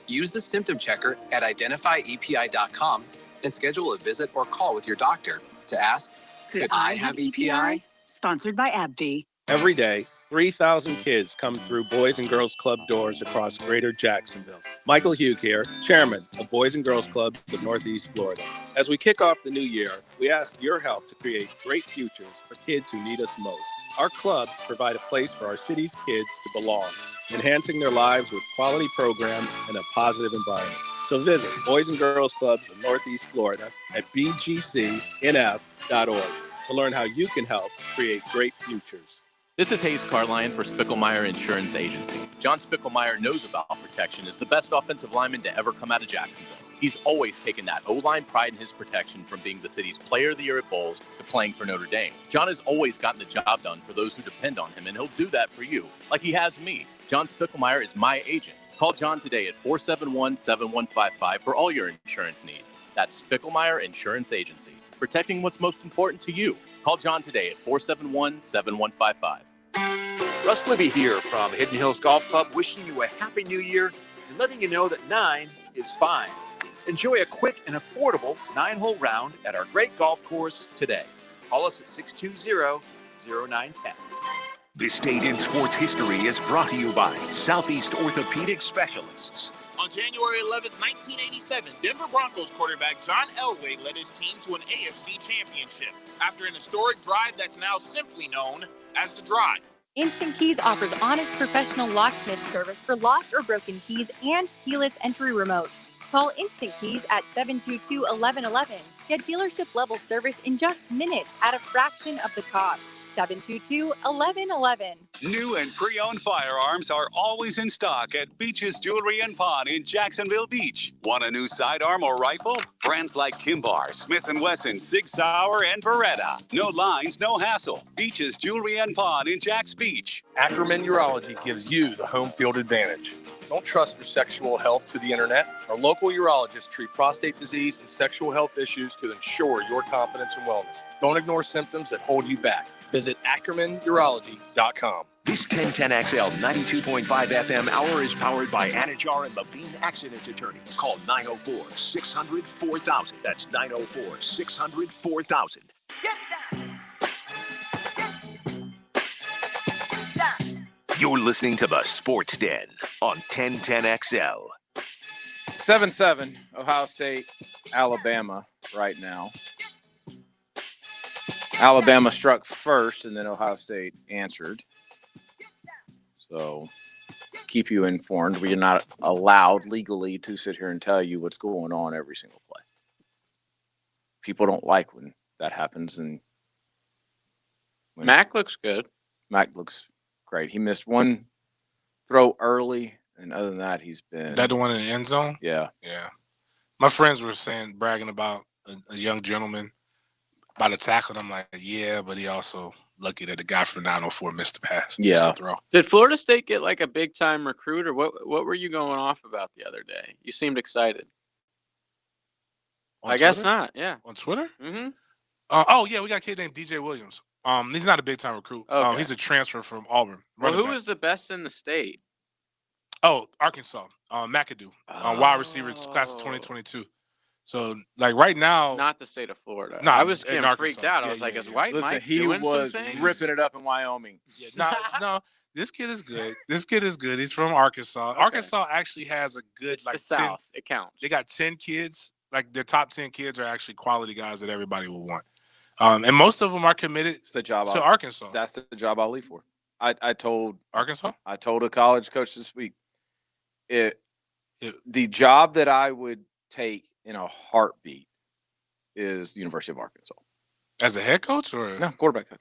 Use the symptom checker at identifyepi.com and schedule a visit or call with your doctor to ask, could I have EPI? Sponsored by AbbVie. Every day, 3,000 kids come through Boys and Girls Club doors across Greater Jacksonville. Michael Hugh here, chairman of Boys and Girls Clubs of Northeast Florida. As we kick off the new year, we ask your help to create great futures for kids who need us most. Our clubs provide a place for our city's kids to belong, enhancing their lives with quality programs and a positive environment. So visit Boys and Girls Clubs of Northeast Florida at bgcnf.org to learn how you can help create great futures. This is Hayes Carline for Spicklemeyer Insurance Agency. John Spicklemeyer knows about protection as the best offensive lineman to ever come out of Jacksonville. He's always taken that O-line pride in his protection, from being the city's Player of the Year at Bowls to playing for Notre Dame. John has always gotten the job done for those who depend on him, and he'll do that for you, like he has me. John Spicklemeyer is my agent. Call John today at 471-7155 for all your insurance needs. That's Spicklemeyer Insurance Agency, protecting what's most important to you. Call John today at 471-7155. Russ Libby here from Hidden Hills Golf Club, wishing you a happy new year and letting you know that 9 is fine. Enjoy a quick and affordable 9-hole round at our great golf course today. Call us at 620-0910. This date in sports history is brought to you by Southeast Orthopedic Specialists. On January 11th, 1987, Denver Broncos quarterback John Elway led his team to an AFC championship after an historic drive that's now simply known as The Drive. Instant Keys offers honest professional locksmith service for lost or broken keys and keyless entry remotes. Call Instant Keys at 722-1111. Get dealership level service in just minutes at a fraction of the cost. 722-1111. New and pre-owned firearms are always in stock at Beach's Jewelry and Pawn in Jacksonville Beach. Want a new sidearm or rifle? Brands like Kimbar, Smith & Wesson, Sig Sauer, and Beretta. No lines, no hassle. Beach's Jewelry and Pawn in Jacks Beach. Ackerman Urology gives you the home field advantage. Don't trust your sexual health to the internet. Our local urologists treat prostate disease and sexual health issues to ensure your confidence and wellness. Don't ignore symptoms that hold you back. Visit AckermanUrology.com. This 1010XL 92.5 FM hour is powered by Anajar and Levine Accident Attorneys. Call 904-600-4000. That's 904-600-4000. You're listening to the Sports Den on 1010XL. 7-7, Ohio State, Alabama right now. Alabama struck first, and then Ohio State answered. So keep you informed. We are not allowed legally to sit here and tell you what's going on every single play. People don't like when that happens. And when Mac looks good. Mac looks great. He missed one throw early And other than that, he's been That the one in the end zone? Yeah. Yeah. My friends were bragging about a young gentleman about a tackle. And I'm like, yeah, but he also lucky that the guy from the 904 missed the pass. Missed the throw. Did Florida State get like a big time recruit, or what were you going off about the other day? You seemed excited. I guess not. Yeah. On Twitter? Mm-hmm. Oh yeah, we got a kid named DJ Williams. He's not a big time recruit. Okay. He's a transfer from Auburn. Well, running who back. was the best in the state? Oh, Arkansas. McAdoo. Wide receiver, class of 2022. So, like right now, Not the state of Florida. Nah, I was in getting freaked Arkansas. out. I Yeah, was like, yeah, is yeah. White Listen, Mike he doing was some things? ripping it up in Wyoming. no, this kid is good. This kid is good. He's from Arkansas. Okay. Arkansas actually has a good It's like the 10 South. It counts. They got 10 kids. Like their top 10 kids are actually quality guys that everybody will want. And most of them are committed It's the job to Arkansas. That's the job I'll leave for. I told Arkansas. I told a college coach this week, the job that I would take in a heartbeat is the University of Arkansas. As a head coach or No, quarterback coach.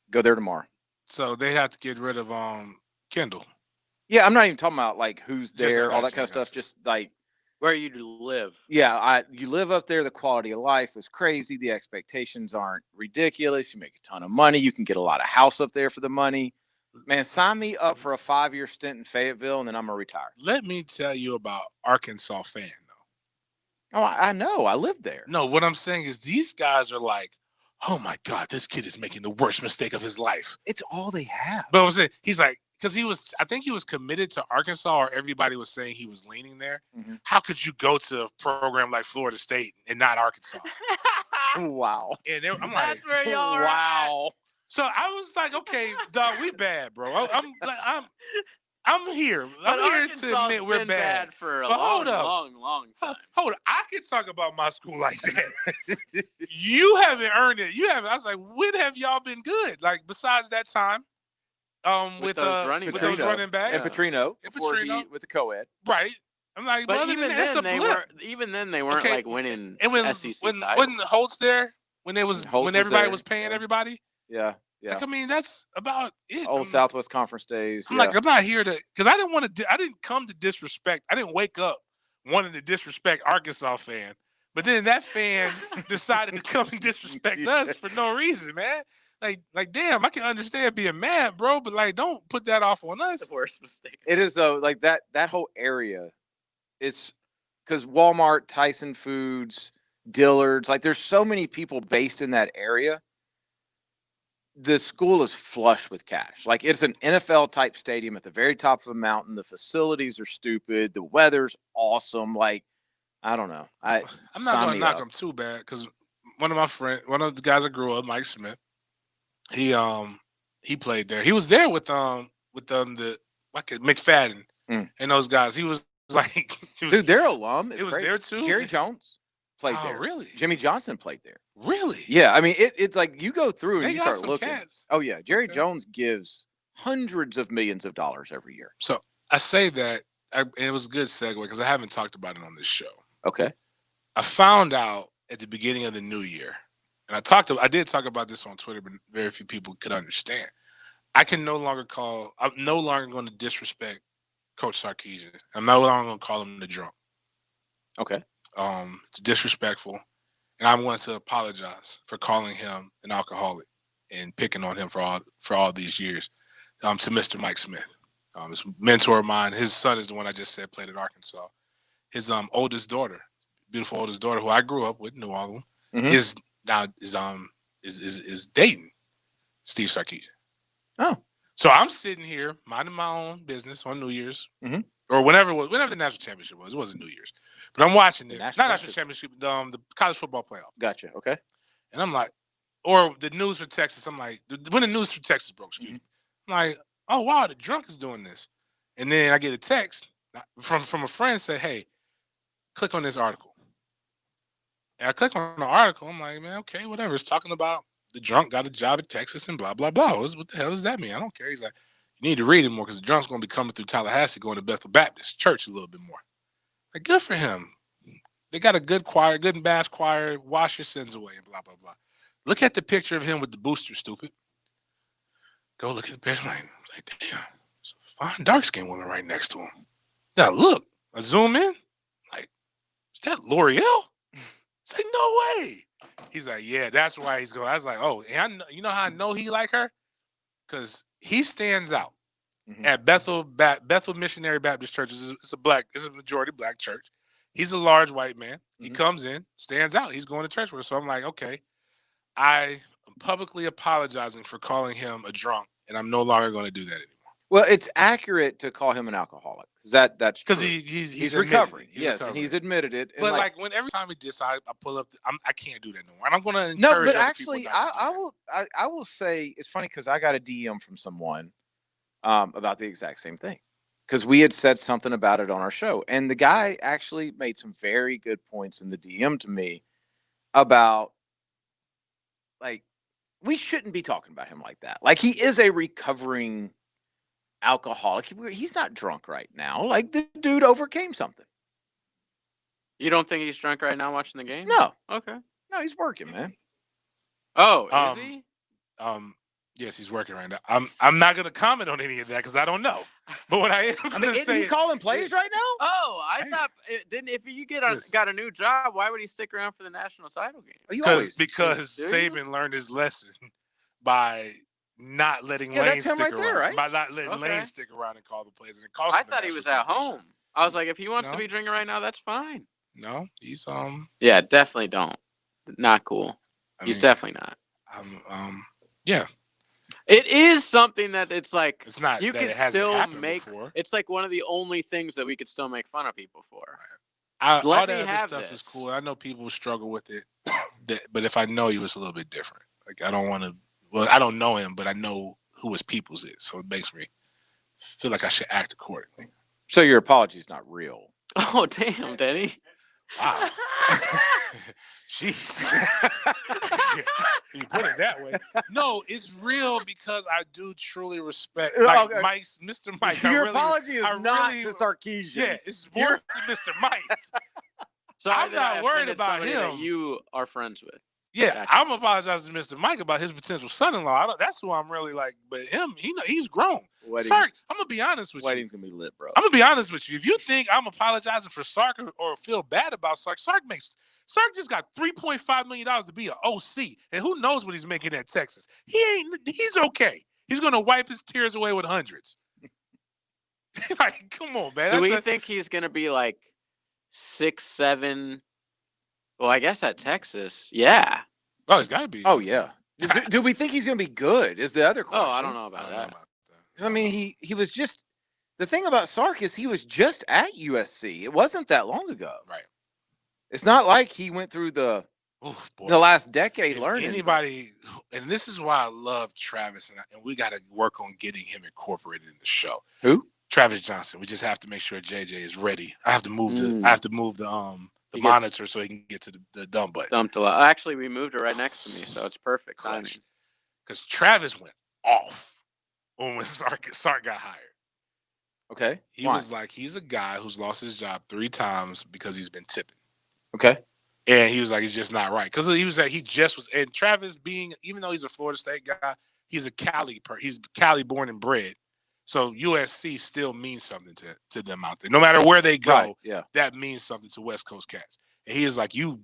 Go there tomorrow. So they have to get rid of Kendall. Yeah, I'm not even talking about like who's Just there, all that gotcha, kind of stuff. Just like Where you live. yeah, you live up there. The quality of life is crazy. The expectations aren't ridiculous. You make a ton of money. You can get a lot of house up there for the money. Man, sign me up for a 5-year stint in Fayetteville, and then I'm gonna retire. Let me tell you about Arkansas fan though. Oh, I know. I lived there. No, what I'm saying is these guys are like, oh my God, this kid is making the worst mistake of his life. It's all they have. But I'm saying he's like, because I think he was committed to Arkansas, or everybody was saying he was leaning there. Mhm. How could you go to a program like Florida State and not Arkansas? Wow. And I'm like, That's where y'all are wow. So I was like, okay, dog, we bad, bro. I'm here. But I'm here to Arkansas's admit we're been bad. for a But long, hold up. long time. Hold on. I can talk about my school like that. You haven't earned it. You haven't. I was like, when have y'all been good? Like besides that time, with those running those running backs And Petrino. And before Petrino. with the co-ed. Right. I'm like, But other even than that, that's a then, blip. they weren't Okay, like winning And when SEC when titles. wasn't Holtz there when Holtz when was everybody there, was paying yeah. everybody? Yeah. Yeah. Like, I mean, that's about it. Old Southwest Conference days. I'm yeah. like, I'm not here to, because I didn't want to. I didn't come to disrespect. I didn't wake up wanting to disrespect Arkansas fan, but then that fan decided to come and disrespect us for no reason, man. Like, damn, I can understand being mad, bro, but like, don't put that off on us. The worst mistake. It is though, like that whole area is because Walmart, Tyson Foods, Dillard's, like there's so many people based in that area. The school is flush with cash. Like it's an NFL type stadium at the very top of a mountain. The facilities are stupid. The weather's awesome. Like, I don't know. I'm not going to knock him too bad because one of the guys I grew up, Mike Smith, he played there. He was there with McFadden and those guys. He was like, dude, they're alum. It was there too. Jerry Jones played there. Really? Jimmy Johnson played there. Really? Yeah. I mean, it's like you go through and They you got start some looking. cats. Oh yeah, Jerry Jones gives hundreds of millions of dollars every year. So I say that, and it was a good segue because I haven't talked about it on this show. Okay. I found out at the beginning of the new year, and I did talk about this on Twitter, but very few people could understand. I'm no longer going to disrespect Coach Sarkisian. I'm no longer going to call him the drunk. Okay. It's disrespectful. And I want to apologize for calling him an alcoholic and picking on him for all these years. To Mr. Mike Smith, his mentor of mine. His son is the one I just said played at Arkansas. His oldest daughter, beautiful oldest daughter, who I grew up with, knew all of them, is dating Steve Sarkisian. Oh, so I'm sitting here minding my own business on New Year's, or whenever the national championship was. It wasn't New Year's, but I'm watching it. Not national championship, the college football playoff. Gotcha. Okay. And I'm like, or the news for Texas. I'm like, when the news for Texas broke, excuse me. I'm like, oh wow, the drunk is doing this. And then I get a text from a friend say, hey, click on this article. And I click on the article. I'm like, man, okay, whatever. It's talking about the drunk got a job at Texas and blah, blah, blah. What the hell does that mean? I don't care. He's like, you need to read it more because the drunk's going to be coming through Tallahassee, going to Bethel Baptist Church a little bit more. Like, good for him. They got a good choir, good and bass choir. Wash your sins away and blah, blah, blah. Look at the picture of him with the booster, stupid. Go look at the picture. I'm like damn. fine dark-skinned woman right next to him. Now look, I zoom in, like, is that L'Oreal? It's like, no way. He's like, yeah, that's why he's going. I was like, oh, and I know, you know how I know he like her? Because he stands out at Bethel Missionary Baptist Church. It's a majority black church. He's a large white man. He comes in, stands out. He's going to church with us. So I'm like, okay, I am publicly apologizing for calling him a drunk, and I'm no longer going to do that anymore. Well, it's accurate to call him an alcoholic because that's because true. he's recovering. He's yes, recovering. and he's admitted it. And But like when every time he does, I pull up. I can't do that no more. And I'm going to no, encourage but other actually, people not to do I will say it's funny because I got a DM from someone about the exact same thing because we had said something about it on our show, and the guy actually made some very good points in the DM to me about like we shouldn't be talking about him like that. Like he is a recovering alcoholic. He's not drunk right now. Like the dude overcame something. You don't think he's drunk right now watching the game? No. Okay. No, he's working, man. Oh, is he? Yes, he's working right now. I'm not going to comment on any of that because I don't know. But what I am going to say, isn't he calling plays right now? Oh, I thought if you got a new job, why would he stick around for the national title game? Because Saban learned his lesson by not letting Lane stick around. There, right? By not letting Lane stick around and call the plays, and it cost him. I thought he was at home. I was like, if he wants to be drinking right now, that's fine. No, he's Yeah, definitely don't. Not cool. He's definitely not. Yeah. It is something that it's like it's not. You that can it hasn't still happened make. Before. It's like one of the only things that we could still make fun of people for. All that other stuff is cool. I know people struggle with it, but if I know you, it's a little bit different. Like I don't want to. Well, I don't know him, but I know who his people's is, so it makes me feel like I should act accordingly. So your apology's not real. Oh damn, Denny! Wow. Jeez. You put it that way. No, it's real because I do truly respect Mr. Mike. Your apology is not to Sarkisian. Yeah, it's more to Mr. Mike. So I'm not worried about him. That you are friends with. Yeah, gotcha. I'm apologizing to Mr. Mike about his potential son-in-law. That's who I'm really like. But him, he's grown. Sark, I'm gonna be honest with you. Wedding's gonna be lit, bro. I'm gonna be honest with you. If you think I'm apologizing for Sark or feel bad about Sark, Sark just got $3.5 million to be an OC, and who knows what he's making at Texas? He's okay. He's gonna wipe his tears away with hundreds. Like, come on, man. Do we think he's gonna be like 6'7"? Well, I guess at Texas, yeah. Oh, he's got to be. Oh, yeah. Do we think he's going to be good is the other question. Oh, I don't know about that. I mean, he was just – the thing about Sark is he was just at USC. It wasn't that long ago. Right. It's not like he went through the last decade learning. Anybody – and this is why I love Travis, and we got to work on getting him incorporated in the show. Who? Travis Johnson. We just have to make sure JJ is ready. I have to move the monitor so he can get to the dump button. Dumped a lot. Actually, we moved it right next to me, so it's perfect. Because Travis went off when Sark got hired. Okay. He was like, he's a guy who's lost his job 3 times because he's been tipping. Okay. And he was like, it's just not right. Because he was like, and Travis even though he's a Florida State guy, he's he's Cali born and bred. So USC still means something to them out there. No matter where they go, that means something to West Coast cats. And he's like, you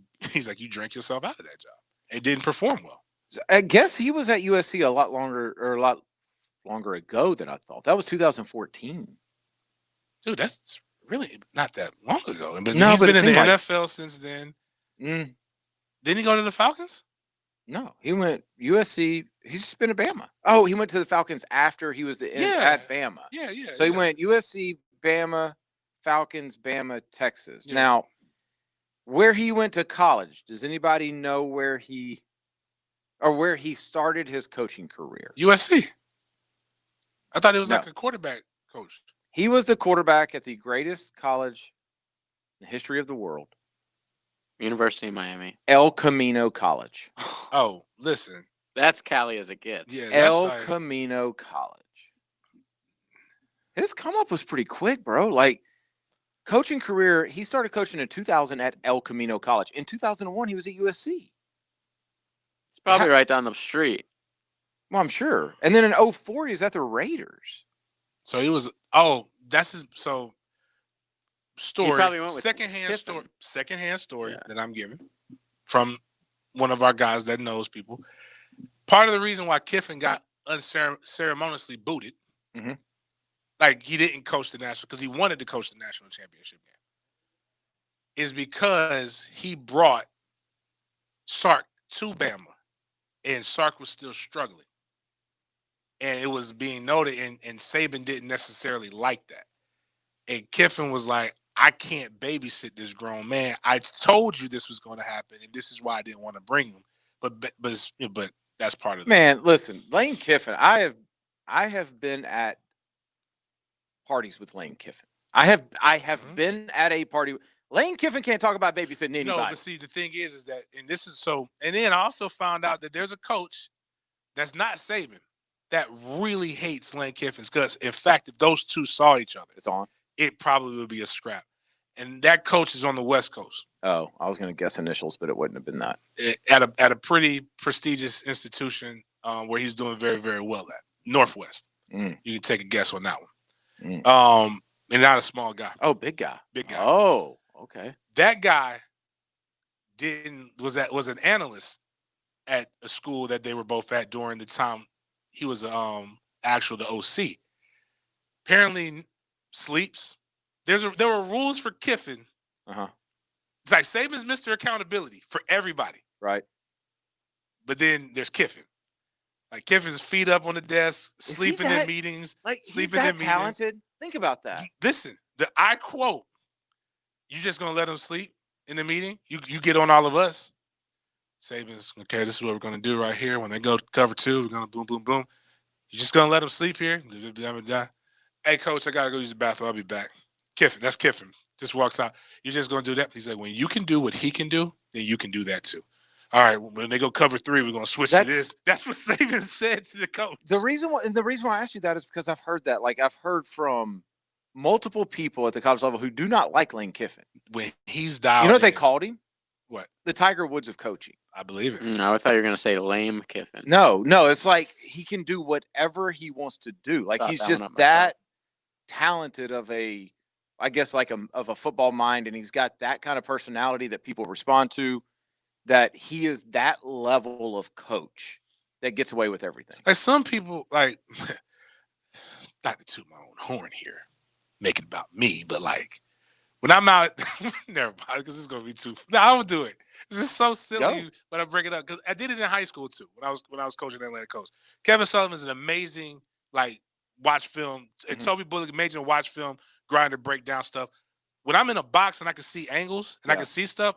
drank yourself out of that job. It didn't perform well. I guess he was at USC a lot longer ago than I thought. That was 2014. Dude, that's really not that long ago. But he's been in the NFL since then. Didn't he go to the Falcons? No, he went USC. He's just been at Bama. Oh, he went to the Falcons after he was at Bama. Yeah. So he went USC, Bama, Falcons, Bama, Texas. Yeah. Now, where he went to college, does anybody know where he started his coaching career? USC. I thought he was like a quarterback coach. He was the quarterback at the greatest college in the history of the world. University of Miami. El Camino College. Oh, listen. That's Cali as it gets. Yeah, El Camino College. His come up was pretty quick, bro. Like, coaching career, he started coaching in 2000 at El Camino College. In 2001, he was at USC. It's probably right down the street. Well, I'm sure. And then in 2004, he was at the Raiders. So he was. That's his. So story. probably went with Secondhand story. Kiffin. Secondhand story that I'm giving from one of our guys that knows people. Part of the reason why Kiffin got unceremoniously booted, like he didn't coach the national because he wanted to coach the national championship game, is because he brought Sark to Bama, and Sark was still struggling. And it was being noted, and Saban didn't necessarily like that. And Kiffin was like, I can't babysit this grown man. I told you this was going to happen, and this is why I didn't want to bring him. But that's part of it. Man, listen, Lane Kiffin, I have been at parties with Lane Kiffin. I have been at a party. Lane Kiffin can't talk about babysitting anybody. No, but see, the thing is that, and this is so, and then I also found out that there's a coach that's not Saban that really hates Lane Kiffin, because, in fact, if those two saw each other, it probably would be a scrap. And that coach is on the West Coast. Oh, I was going to guess initials, but it wouldn't have been that. At a pretty prestigious institution where he's doing very, very well at, Northwest. You can take a guess on that one. And not a small guy. Oh, big guy. Big guy. Oh, okay. That guy was an analyst at a school that they were both at during the time he was the OC. Apparently sleeps. There were rules for Kiffin. It's like Saban's Mr. Accountability for everybody. Right. But then there's Kiffin. Like Kiffin's feet up on the desk, sleeping in meetings. Like, sleeping he's that in meetings. talented. Think about that. Listen, I quote, you just gonna let him sleep in the meeting? You get on all of us. Saban's, okay, this is what we're gonna do right here. When they go to cover 2, we're gonna boom, boom, boom. You just gonna let him sleep here? Hey, coach, I gotta go use the bathroom. I'll be back. Kiffin, that's Kiffin. Just walks out. You're just gonna do that? He's like, when you can do what he can do, then you can do that too. All right, when they go cover 3, we're gonna switch to this. That's what Saban said to the coach. The reason why I asked you that is because I've heard that. Like, I've heard from multiple people at the college level who do not like Lane Kiffin. When he's dialed, you know what they called him? What? The Tiger Woods of coaching. I believe it. No, I thought you were gonna say lame Kiffin. No, it's like he can do whatever he wants to do. Like, he's just that talented of a, I guess, like of a football mind, and he's got that kind of personality that people respond to. That he is that level of coach that gets away with everything. Like, some people, like, not to toot my own horn here, make it about me, but like when I'm out, never mind, because it's gonna be too. No, I won't do it. It's just so silly when I bring it up, because I did it in high school too. When I was coaching Atlanta Coast, Kevin Sullivan is an amazing watch film, and Toby Bullock amazing watch film, grinder, break down stuff. When I'm in a box and I can see angles and I can see stuff,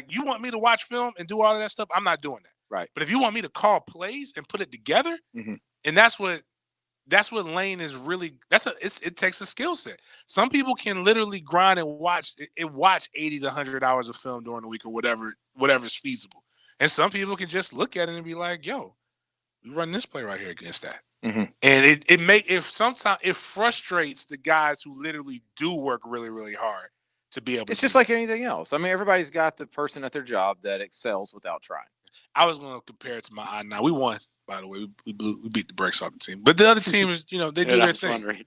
you want me to watch film and do all of that stuff, I'm not doing that. Right. But if you want me to call plays and put it together, and that's what Lane is really. It takes a skill set. Some people can literally grind and watch 80 to 100 hours of film during the week or whatever's feasible. And some people can just look at it and be like, "Yo, we run this play right here against that." And sometimes it frustrates the guys who literally do work really, really hard to be able. It's just like anything else. I mean, everybody's got the person at their job that excels without trying. I was going to compare it to my I-9. We won, by the way. We beat the brakes off the team, but the other team is, they do their thing.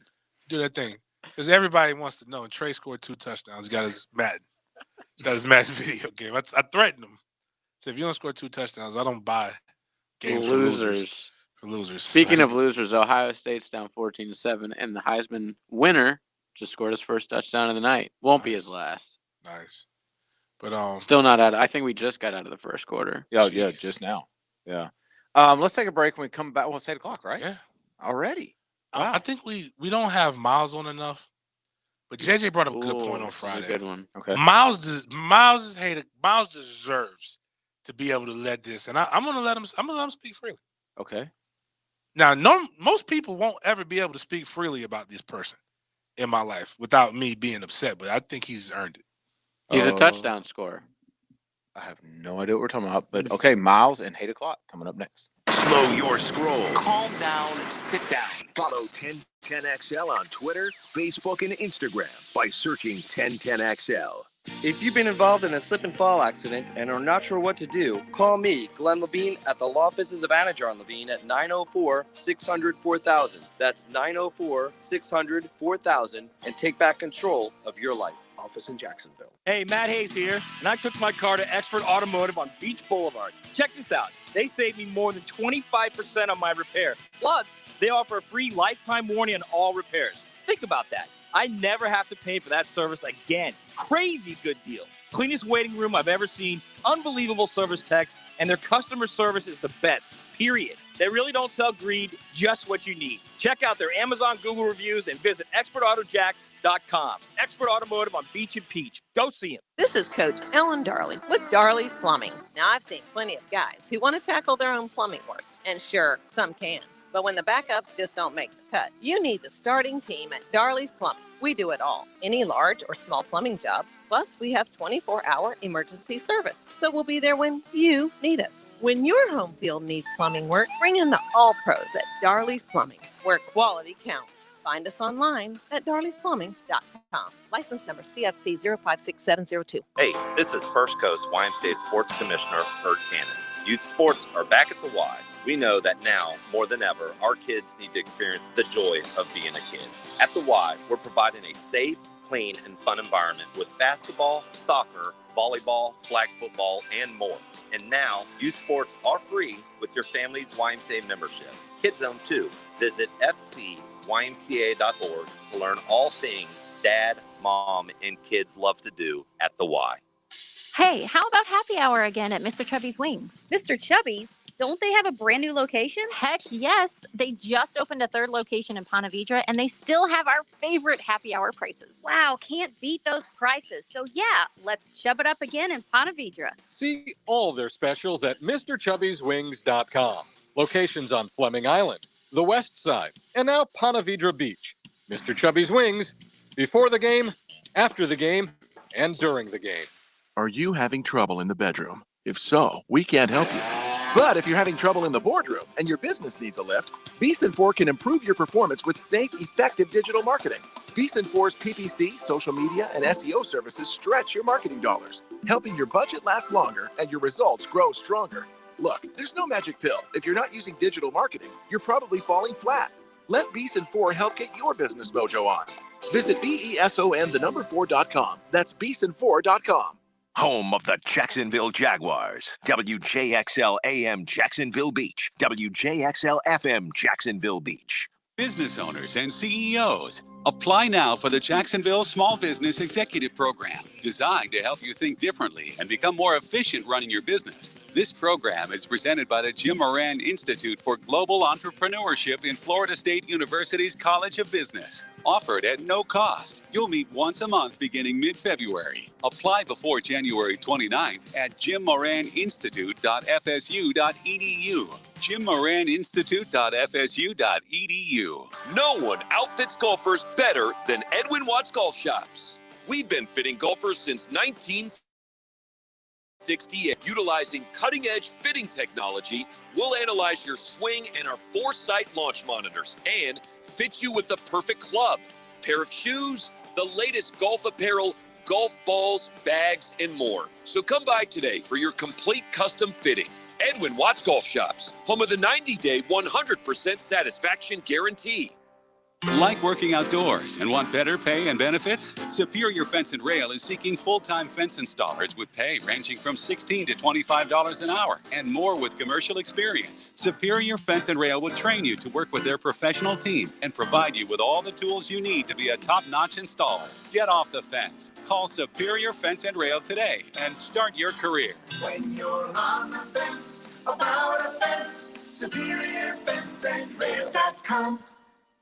Do their thing, because everybody wants to know. And Trey scored 2 touchdowns. He got his Madden. Video game. I threatened him. So if you don't score 2 touchdowns, I don't buy games for losers. For losers. Speaking of losers, Ohio State's down 14-7, and the Heisman winner just scored his first touchdown of the night. Won't be his last. Nice. But still not out. I think we just got out of the first quarter. Yeah, just now. Yeah. Let's take a break. When we come back, well, it's 8 o'clock, right? Yeah. Already. Wow. I think we don't have Miles on enough. But JJ brought up a good point on Friday. That's a good one. Okay. Miles deserves to be able to let this, and I'm gonna let him speak freely. Okay. Now, most people won't ever be able to speak freely about this person in my life without me being upset, but I think he's earned it. He's a touchdown scorer. I have no idea what we're talking about, but okay, Miles and 8 o'clock coming up next. Slow your scroll. Calm down, sit down. Follow 1010XL on Twitter, Facebook, and Instagram by searching 1010XL. If you've been involved in a slip and fall accident and are not sure what to do, call me, Glenn Levine, at the Law Offices of Anajar and Levine at 904-600-4000. That's 904-600-4000, and take back control of your life. Office in Jacksonville. Hey, Matt Hayes here, and I took my car to Expert Automotive on Beach Boulevard. Check this out. They saved me more than 25% on my repair. Plus, they offer a free lifetime warranty on all repairs. Think about that. I never have to pay for that service again. Crazy good deal. Cleanest waiting room I've ever seen, unbelievable service techs, and their customer service is the best, period. They really don't sell greed, just what you need. Check out their Amazon Google reviews and visit expertautojacks.com. Expert Automotive on Beach and Peach. Go see them. This is Coach Ellen Darling with Darley's Plumbing. Now, I've seen plenty of guys who want to tackle their own plumbing work, and sure, some can. But when the backups just don't make the cut, you need the starting team at Darley's Plumbing. We do it all, any large or small plumbing jobs. Plus, we have 24-hour emergency service, so we'll be there when you need us. When your home field needs plumbing work, bring in the all-pros at Darley's Plumbing, where quality counts. Find us online at darleysplumbing.com. License number CFC 056702. Hey, this is First Coast YMCA Sports Commissioner Bert Cannon. Youth sports are back at the Y. We know that now, more than ever, our kids need to experience the joy of being a kid. At the Y, we're providing a safe, clean, and fun environment with basketball, soccer, volleyball, flag football, and more. And now, youth sports are free with your family's YMCA membership. Kids Zone 2. Visit fcymca.org to learn all things Dad, Mom, and kids love to do at the Y. Hey, how about happy hour again at Mr. Chubby's Wings? Mr. Chubby's? Don't they have a brand new location? Heck yes. They just opened a third location in Ponte Vedra, and they still have our favorite happy hour prices. Wow, can't beat those prices. So yeah, let's chub it up again in Ponte Vedra. See all their specials at MrChubby'sWings.com. Locations on Fleming Island, the West Side, and now Ponte Vedra Beach. Mr. Chubby's Wings, before the game, after the game, and during the game. Are you having trouble in the bedroom? If so, we can't help you. But if you're having trouble in the boardroom and your business needs a lift, Beeson 4 can improve your performance with safe, effective digital marketing. Beeson 4's PPC, social media, and SEO services stretch your marketing dollars, helping your budget last longer and your results grow stronger. Look, there's no magic pill. If you're not using digital marketing, you're probably falling flat. Let Beeson 4 help get your business mojo on. Visit BESON4.com. That's Beeson4.com. Home of the Jacksonville Jaguars. WJXL AM Jacksonville Beach. WJXL FM Jacksonville Beach. Business owners and CEOs. Apply now for the Jacksonville Small Business Executive Program, designed to help you think differently and become more efficient running your business. This program is presented by the Jim Moran Institute for Global Entrepreneurship in Florida State University's College of Business. Offered at no cost. You'll meet once a month beginning mid-February. Apply before January 29th at jimmoraninstitute.fsu.edu. jimmoraninstitute.fsu.edu. No one outfits golfers better than Edwin Watts Golf Shops. We've been fitting golfers since 1968. Utilizing cutting-edge fitting technology, we'll analyze your swing and our Foresight launch monitors and fit you with the perfect club, pair of shoes, the latest golf apparel, golf balls, bags, and more. So come by today for your complete custom fitting. Edwin Watts Golf Shops, home of the 90-day 100% satisfaction guarantee. Like working outdoors and want better pay and benefits? Superior Fence and Rail is seeking full-time fence installers with pay ranging from $16 to $25 an hour and more with commercial experience. Superior Fence and Rail will train you to work with their professional team and provide you with all the tools you need to be a top-notch installer. Get off the fence. Call Superior Fence and Rail today and start your career. When you're on the fence about a fence, SuperiorFenceandRail.com.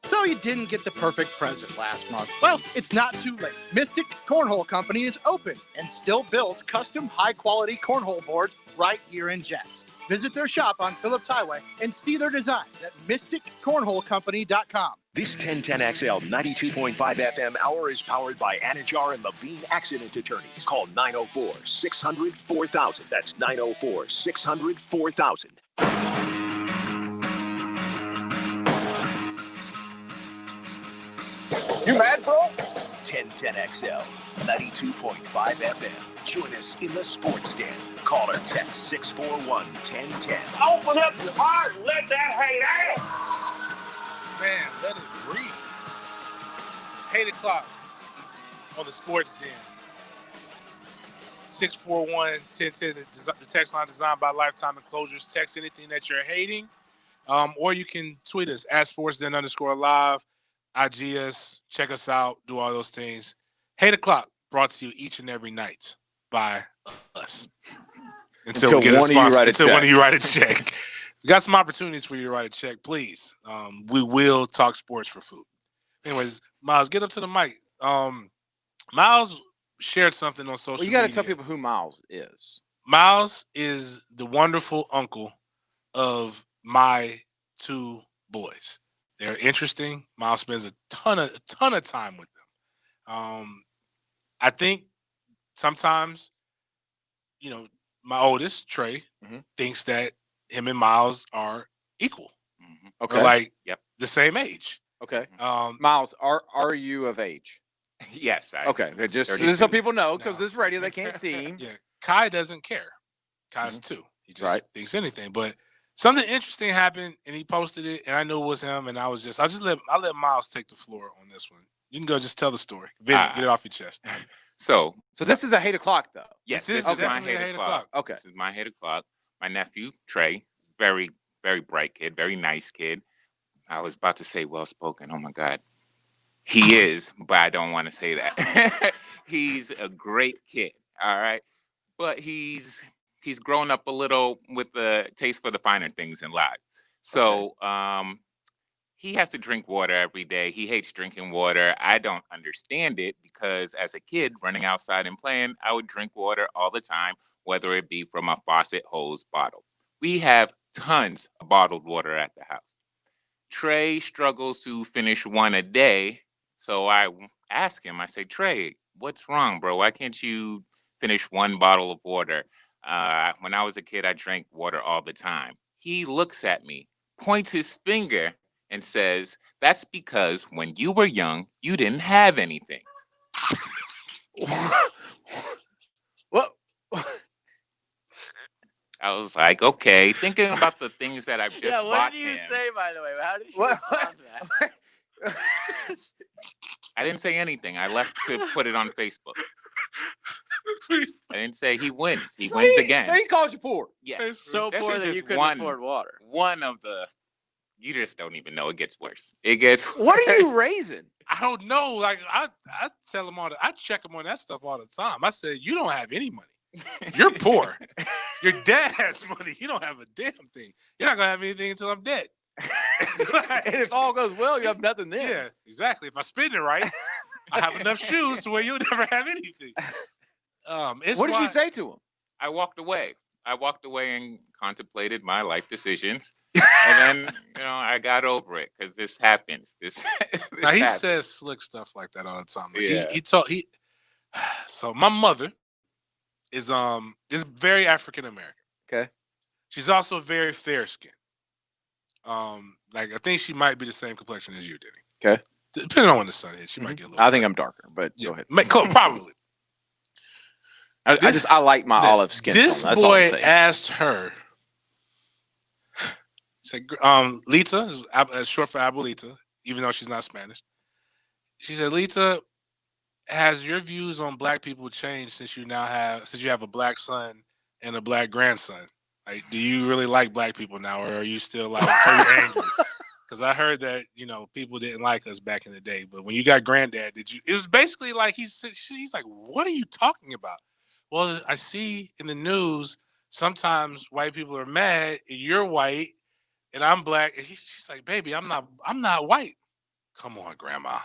So you didn't get the perfect present last month. Well, it's not too late. Mystic Cornhole Company is open and still builds custom high-quality cornhole boards right here in Jacks. Visit their shop on Phillips Highway and see their designs at mysticcornholecompany.com. This 1010XL 92.5 FM hour is powered by Anajar and Levine Accident Attorneys. Call 904-600-4000. That's 904-600-4000. You mad, bro? 1010XL, 92.5 FM. Join us in the Sports Den. Call or text 641-1010. Open up your heart and let that hate out. Man, let it breathe. 8 o'clock on the Sports Den. 641-1010, the text line designed by Lifetime Enclosures. Text anything that you're hating, or you can tweet us at sportsden_live, IG us, check us out, do all those things. 8 o'clock brought to you each and every night by us. Until we get one of you write a until check. one of you write a check. We got some opportunities for you to write a check, please. We will talk sports for food. Anyways, Miles, get up to the mic. Miles shared something on social media. Well, you got to tell people who Miles is. Miles is the wonderful uncle of my two boys. They're interesting. Miles spends a ton of time with them. I think sometimes, my oldest, Trey, thinks that him and Miles are equal. Okay. Or like Yep. the same age. Okay. Miles, are you of age? Yes. Okay. Just 32. so people know, because this radio they can't see. Yeah. Kai doesn't care. Kai's 2. He just thinks anything. But something interesting happened, and he posted it, and I knew it was him, and I let Miles take the floor on this one. You can go just tell the story. Vinny, get it off your chest. So this is a 8 o'clock, though. Yes, this is my definitely 8 8 o'clock. Okay. This is my 8 o'clock. My nephew, Trey, very, very bright kid, very nice kid. I was about to say well-spoken. Oh, my God. He is, but I don't want to say that. He's a great kid, all right? But he's grown up a little with the taste for the finer things in life. So he has to drink water every day. He hates drinking water. I don't understand it because as a kid running outside and playing, I would drink water all the time, whether it be from a faucet, hose, bottle. We have tons of bottled water at the house. Trey struggles to finish one a day. So I ask him, I say, Trey, what's wrong, bro? Why can't you finish one bottle of water? When I was a kid, I drank water all the time. He looks at me, points his finger, and says, that's because when you were young, you didn't have anything. What? I was like, okay, thinking about the things that I've just Yeah, what bought did you him. say, by the way? How did you respond to that? I didn't say anything. I left to put it on Facebook. I didn't say he wins. He wins again. So he called you poor. Yes. So This poor is that you just couldn't afford water. One of the. You just don't even know. It gets worse. It gets. What are you worse. raising? I don't know. Like I tell him I check him on that stuff all the time. I say, you don't have any money. You're poor. Your dad has money. You don't have a damn thing. You're not gonna have anything until I'm dead. And if all goes well, you have nothing then. Yeah, exactly. If I spend it right, I have enough shoes to where you'll never have anything. What did you say to him? I walked away. I walked away and contemplated my life decisions. And then, I got over it because this happens. This Now he happens. says slick stuff like that all the time. Like Yeah. So my mother is very African American. Okay. She's also very fair skinned. Like I think she might be the same complexion as you, Denny. Okay. Depending on when the sun hits, she might get a little. I think I'm darker, but go ahead. Probably. I like my olive skin. This tone. That's all I'm boy saying. asked her. Said, Lita is short for Abuelita, even though she's not Spanish. She said, Lita, has your views on black people changed since you have a black son and a black grandson? Like, do you really like black people now, or are you still like angry? Because I heard that people didn't like us back in the day, but when you got granddad, did you? It was basically like he's like, what are you talking about? Well, I see in the news sometimes white people are mad and you're white and I'm black, and she's like, baby, I'm not white. Come on, grandma.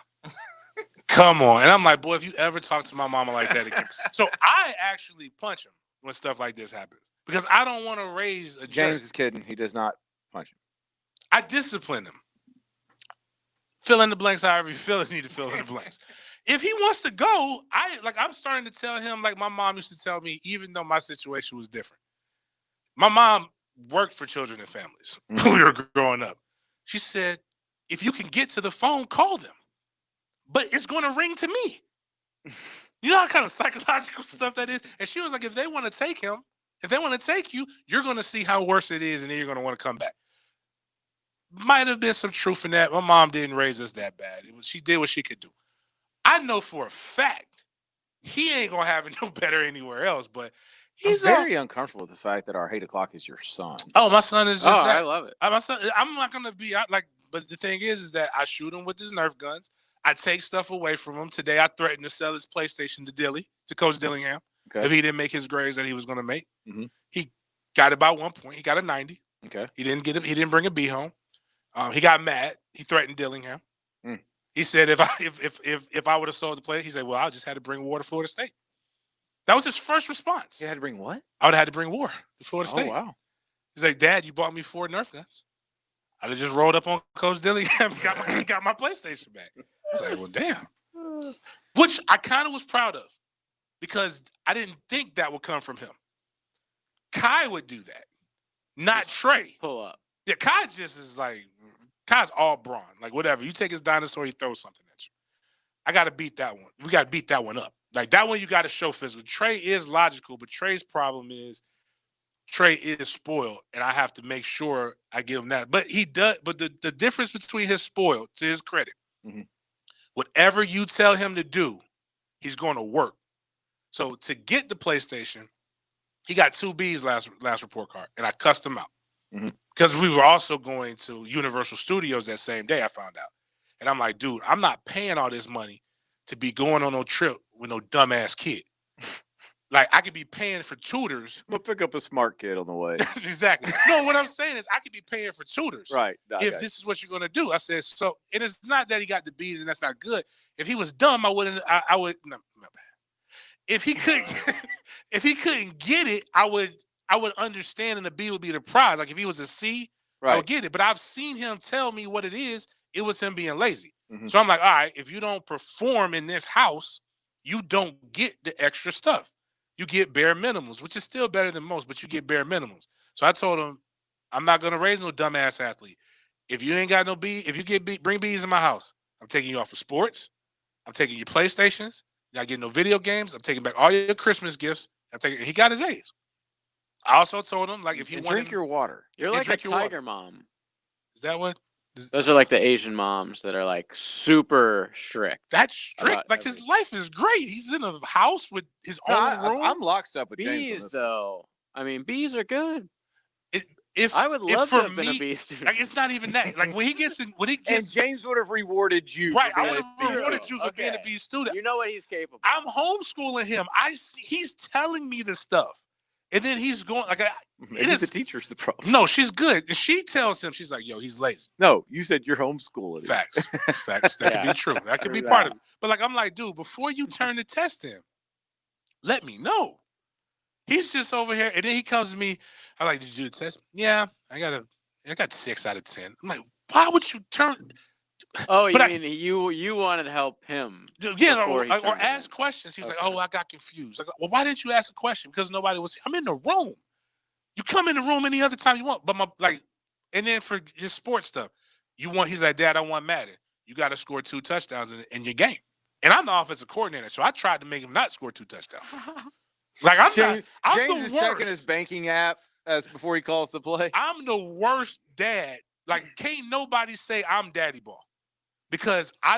Come on. And I'm like, boy, if you ever talk to my mama like that again. So I actually punch him when stuff like this happens because I don't want to raise a jerk. James is kidding. He does not punch him. I discipline him. Fill in the blanks however you feel need to fill in the blanks. If he wants to go, I'm starting to tell him like my mom used to tell me, even though my situation was different. My mom worked for children and families when we were growing up. She said, if you can get to the phone, call them. But it's going to ring to me. You know how kind of psychological stuff that is? And she was like, if they want to take him, if they want to take you, you're going to see how worse it is, and then you're going to want to come back. Might have been some truth in that. My mom didn't raise us that bad. She did what she could do. I know for a fact he ain't going to have it no better anywhere else, but he's I'm very uncomfortable with the fact that our 8 o'clock is your son. Oh, my son is just that. I love it. My son, I'm not going to be like, but the thing is that I shoot him with his Nerf guns. I take stuff away from him. Today, I threatened to sell his PlayStation to Coach Dillingham, if he didn't make his grades that he was going to make. Mm-hmm. He got it by 1 point. He got a 90. Okay. He didn't get it. He didn't bring a B home. He got mad. He threatened Dillingham. He said if I would have sold the play, he said, well, I just had to bring war to Florida State. That was his first response. You had to bring what? I would have had to bring war to Florida State. Oh, wow. He's like, Dad, you bought me 4 Nerf guns. I'd have just rolled up on Coach Dillingham and got my PlayStation back. I was like, well, damn. Which I kind of was proud of because I didn't think that would come from him. Kai would do that, not just Trey. Pull up. Yeah, Kai just is like, Kai's all brawn. Like, whatever. You take his dinosaur, he throws something at you. I got to beat that one. We got to beat that one up. Like, that one you got to show physical. Trey is logical, but Trey's problem is Trey is spoiled, and I have to make sure I give him that. But he does. But the difference between his spoiled, to his credit, whatever you tell him to do, he's going to work. So to get the PlayStation, he got 2 Bs last report card, and I cussed him out because we were also going to Universal Studios that same day. I found out, and I'm like, dude, I'm not paying all this money to be going on no trip with no dumbass kid. Like, I could be paying for tutors. I'm gonna pick up a smart kid on the way. Exactly. No, what I'm saying is I could be paying for tutors. Right. If this is what you're going to do. I said, so, and it's not that he got the B's and that's not good. If he was dumb, I would, no, my bad. If he couldn't get it, I would understand and the B would be the prize. Like if he was a C, I would get it. But I've seen him tell me what it is. It was him being lazy. So I'm like, all right, if you don't perform in this house, you don't get the extra stuff. You get bare minimums, which is still better than most, but you get bare minimums. So I told him, I'm not going to raise no dumbass athlete. If you ain't got no B, if you get B, bring B's in my house. I'm taking you off of sports. I'm taking you PlayStations. You're not getting no video games. I'm taking back all your Christmas gifts. He got his A's. I also told him, like, if he wanted, drink your water. You're like a tiger mom. Is that what? Those are like the Asian moms that are like super strict. That's strict. Like his life is great. He's in a house with his own room. I'm lockstep with Bees, James. though. I mean, bees are good. If I would love for to have been a me, bee student. like it's not even that. Like when he gets, and James would have rewarded you. Right, for I being would a have bee rewarded student. you for being a B student. You know what he's capable. I'm homeschooling him. I see he's telling me the stuff, and then he's going like, Maybe the teacher's the problem. No, she's good, and she tells him, she's like, "Yo, he's lazy." No, you said you're homeschooling. Facts. That could be true. That could be part of it. But like, I'm like, dude, before you turn the test in, let me know. He's just over here, and then he comes to me. I'm like, "Did you do the test?" Yeah, I got 6 out of 10. I'm like, why would you turn? Oh, you mean you wanted to help him? Yeah, or ask questions. He was like, "Oh, I got confused." Like, well, why didn't you ask a question? Because nobody was. I'm in the room. You come in the room any other time you want, but and then for his sports stuff, he's like, Dad, I want Madden. You got to score 2 touchdowns in your game. And I'm the offensive coordinator, so I tried to make him not score 2 touchdowns. Like I'm James is the worst. checking his banking app before he calls the play. I'm the worst dad. Like, can't nobody say I'm daddy ball because I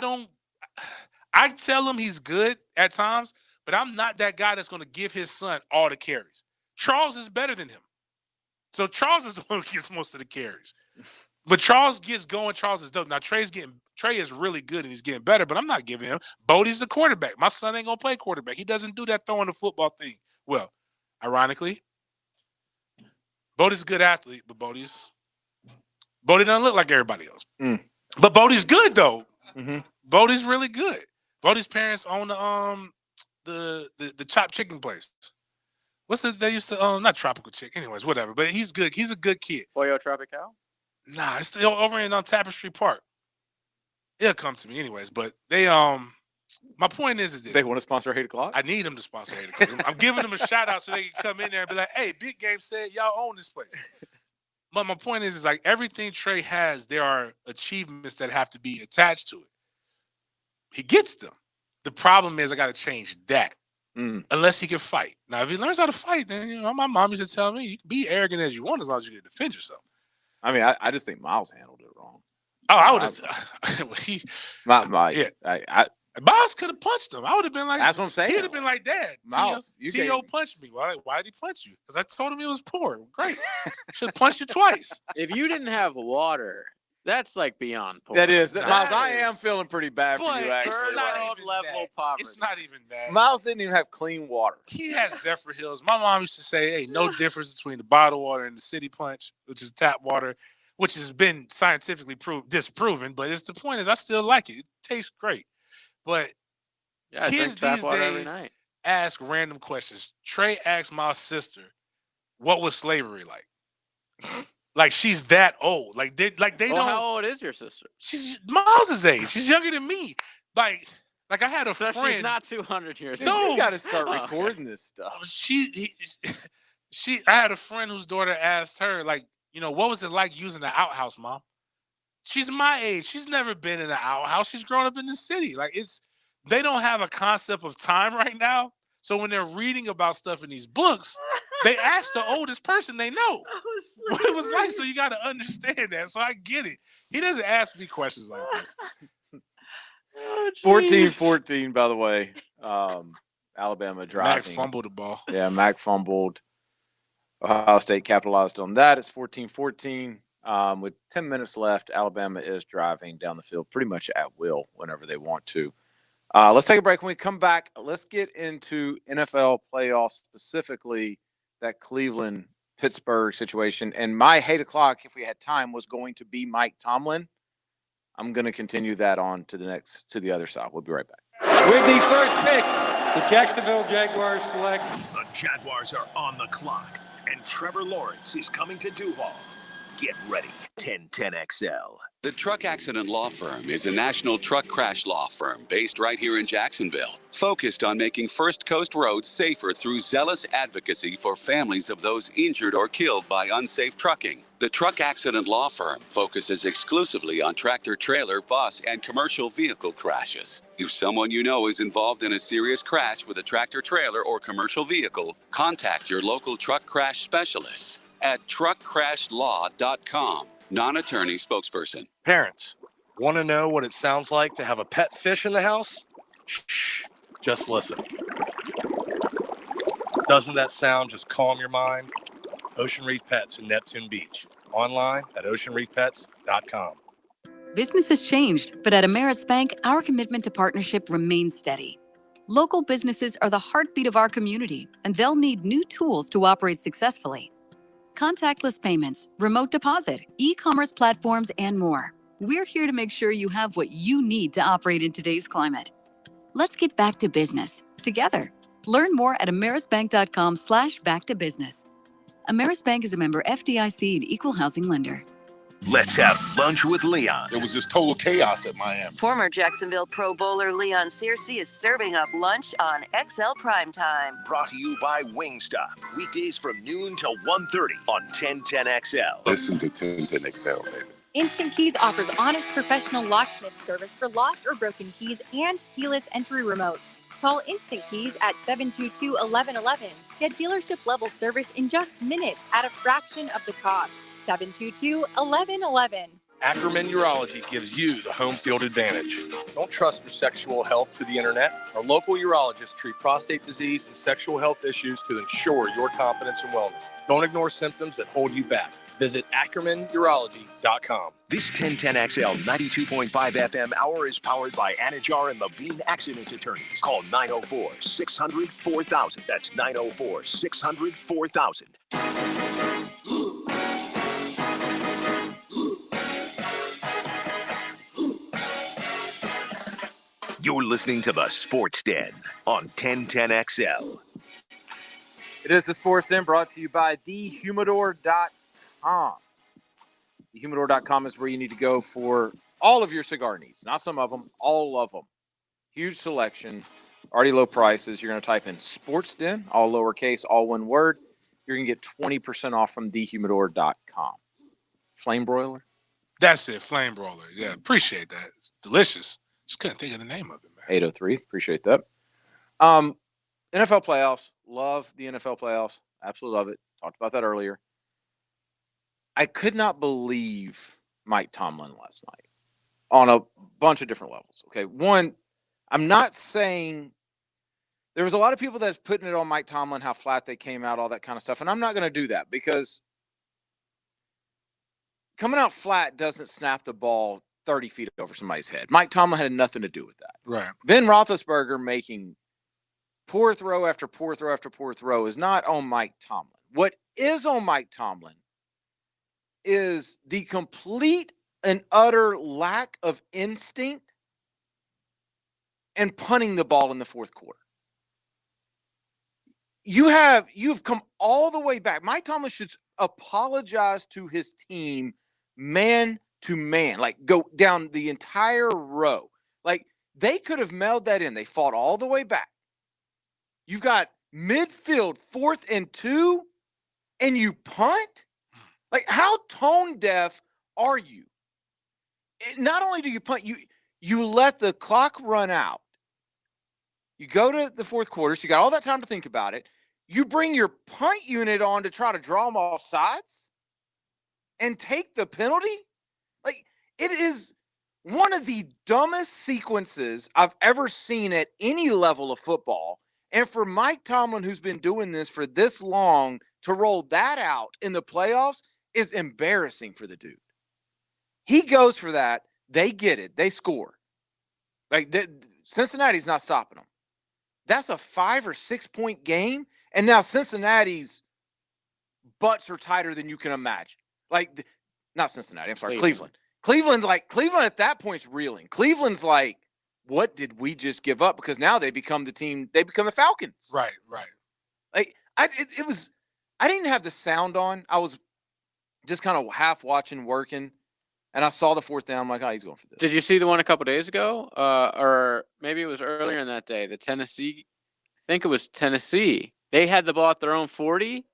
tell him he's good at times, but I'm not that guy that's going to give his son all the carries. Charles is better than him. So Charles is the one who gets most of the carries. But Charles gets going. Charles is dope. Now Trey is really good and he's getting better, but I'm not giving him. Bodie's the quarterback. My son ain't gonna play quarterback. He doesn't do that throwing the football thing. Well, ironically, Bodie's a good athlete, but Bodie doesn't look like everybody else. But Bodie's good though. Bodie's really good. Bodie's parents own the chopped chicken place. They used to not Tropical Chick. Anyways, whatever. But he's good. He's a good kid. Pollo Tropical? Nah, it's still over in Tapestry Park. It'll come to me anyways. But they my point is this. They want to sponsor 8 o'clock? I need them to sponsor 8 o'clock. I'm giving them a shout out so they can come in there and be like, hey, Big Game said y'all own this place. But my point is like everything Trey has, there are achievements that have to be attached to it. He gets them. The problem is I got to change that. Mm. Unless he can fight. Now, if he learns how to fight, then my mom used to tell me you can be arrogant as you want as long as you can defend yourself. I mean, I just think Miles handled it wrong. Oh, I would have. Yeah. Miles could have punched him. I would have been like, that's what I'm saying. He would have been like, Dad, Miles, T.O. punched me. Why did he punch you? Because I told him he was poor. Great. Should have punched you twice. If you didn't have water, that's like beyond poor. That is. Miles, I am feeling pretty bad for you, actually. Third level poverty. It's not even that. Miles didn't even have clean water. He has Zephyr Hills. My mom used to say, hey, no difference between the bottled water and the city punch, which is tap water, which has been scientifically disproven. But the point is, I still like it. It tastes great. But kids these days ask random questions. Trey asked my sister, what was slavery like? Like she's that old. Like they don't. How old is your sister? She's Miles' age. She's younger than me. Like I had a friend. She's not 200 years old. No, you got to start recording this stuff. I had a friend whose daughter asked her, like, what was it like using an outhouse, Mom? She's my age. She's never been in an outhouse. She's grown up in the city. Like they don't have a concept of time right now. So when they're reading about stuff in these books, they ask the oldest person they know what it was like. So you got to understand that. So I get it. He doesn't ask me questions like this. 14-14, by the way. Alabama driving. Mac fumbled the ball. Yeah, Mac fumbled. Ohio State capitalized on that. It's 14-14. With 10 minutes left, Alabama is driving down the field pretty much at will whenever they want to. Let's take a break. When we come back, let's get into NFL playoffs, specifically that Cleveland-Pittsburgh situation. And my 8 o'clock, if we had time, was going to be Mike Tomlin. I'm going to continue that on to the other side. We'll be right back. With the first pick, the Jacksonville Jaguars select. The Jaguars are on the clock, and Trevor Lawrence is coming to Duval. Get ready. 1010XL. The Truck Accident Law Firm is a national truck crash law firm based right here in Jacksonville, focused on making First Coast roads safer through zealous advocacy for families of those injured or killed by unsafe trucking. The Truck Accident Law Firm focuses exclusively on tractor, trailer, bus, and commercial vehicle crashes. If someone you know is involved in a serious crash with a tractor, trailer, or commercial vehicle, contact your local truck crash specialists at truckcrashlaw.com. Non-attorney spokesperson. Parents, want to know what it sounds like to have a pet fish in the house? Shh, just listen. Doesn't that sound just calm your mind? Ocean Reef Pets in Neptune Beach. Online at oceanreefpets.com. Business has changed, but at Ameris Bank, our commitment to partnership remains steady. Local businesses are the heartbeat of our community, and they'll need new tools to operate successfully. Contactless payments, remote deposit, e-commerce platforms, and more. We're here to make sure you have what you need to operate in today's climate. Let's get back to business together. Learn more at amerisbank.com/back-to-business. Ameris Bank is a member FDIC and equal housing lender. Let's have lunch with Leon. It was just total chaos at Miami. Former Jacksonville Pro Bowler Leon Searcy is serving up lunch on XL Primetime. Brought to you by Wingstop. Weekdays from noon till 1:30 on 1010XL. Listen to 1010XL, baby. Instant Keys offers honest professional locksmith service for lost or broken keys and keyless entry remotes. Call Instant Keys at 722-1111. Get dealership level service in just minutes at a fraction of the cost. 722-1111. Ackerman Urology gives you the home field advantage. Don't trust your sexual health to the internet. Our local urologists treat prostate disease and sexual health issues to ensure your confidence and wellness. Don't ignore symptoms that hold you back. Visit AckermanUrology.com. This 1010XL 92.5 FM hour is powered by Anajar and Levine Accident Attorneys. Call 904-600-4000. That's 904-600-4000. You're listening to the Sports Den on 1010XL. It is the Sports Den brought to you by thehumidor.com. Thehumidor.com is where you need to go for all of your cigar needs. Not some of them, all of them. Huge selection, already low prices. You're going to type in Sports Den, all lowercase, all one word. You're going to get 20% off from thehumidor.com. Flame broiler? That's it, flame broiler. Yeah, appreciate that. It's delicious. Just couldn't think of the name of it, man. 803. Appreciate that. NFL playoffs. Love the NFL playoffs. Absolutely love it. Talked about that earlier. I could not believe Mike Tomlin last night on a bunch of different levels. Okay. One, I'm not saying there was a lot of people that's putting it on Mike Tomlin, how flat they came out, all that kind of stuff. And I'm not going to do that because coming out flat doesn't snap the ball 30 feet over somebody's head. Mike Tomlin had nothing to do with that. Right. Ben Roethlisberger making poor throw after poor throw after poor throw is not on Mike Tomlin. What is on Mike Tomlin is the complete and utter lack of instinct and punting the ball in the fourth quarter. You've come all the way back. Mike Tomlin should apologize to his team man to man, like go down the entire row. Like they could have mailed that in. They fought all the way back. You've got midfield 4th and 2 and you punt? Like how tone deaf are you? Not only do you punt, you let the clock run out. You go to the fourth quarter, so you got all that time to think about it. You bring your punt unit on to try to draw them off sides and take the penalty? Like, it is one of the dumbest sequences I've ever seen at any level of football. And for Mike Tomlin, who's been doing this for this long, to roll that out in the playoffs is embarrassing for the dude. He goes for that. They get it. They score. Like, Cincinnati's not stopping them. That's a 5 or 6 point game. And now Cincinnati's butts are tighter than you can imagine. Like, not Cincinnati. I'm sorry, Cleveland. Cleveland at that point's reeling. Cleveland's like, what did we just give up? Because now they become the team. They become the Falcons. Right. Like, I didn't have the sound on. I was just kind of half watching, working. And I saw the fourth down. I'm like, oh, he's going for this. Did you see the one a couple days ago? Or maybe it was earlier in that day. The Tennessee, I think it was Tennessee. They had the ball at their own 40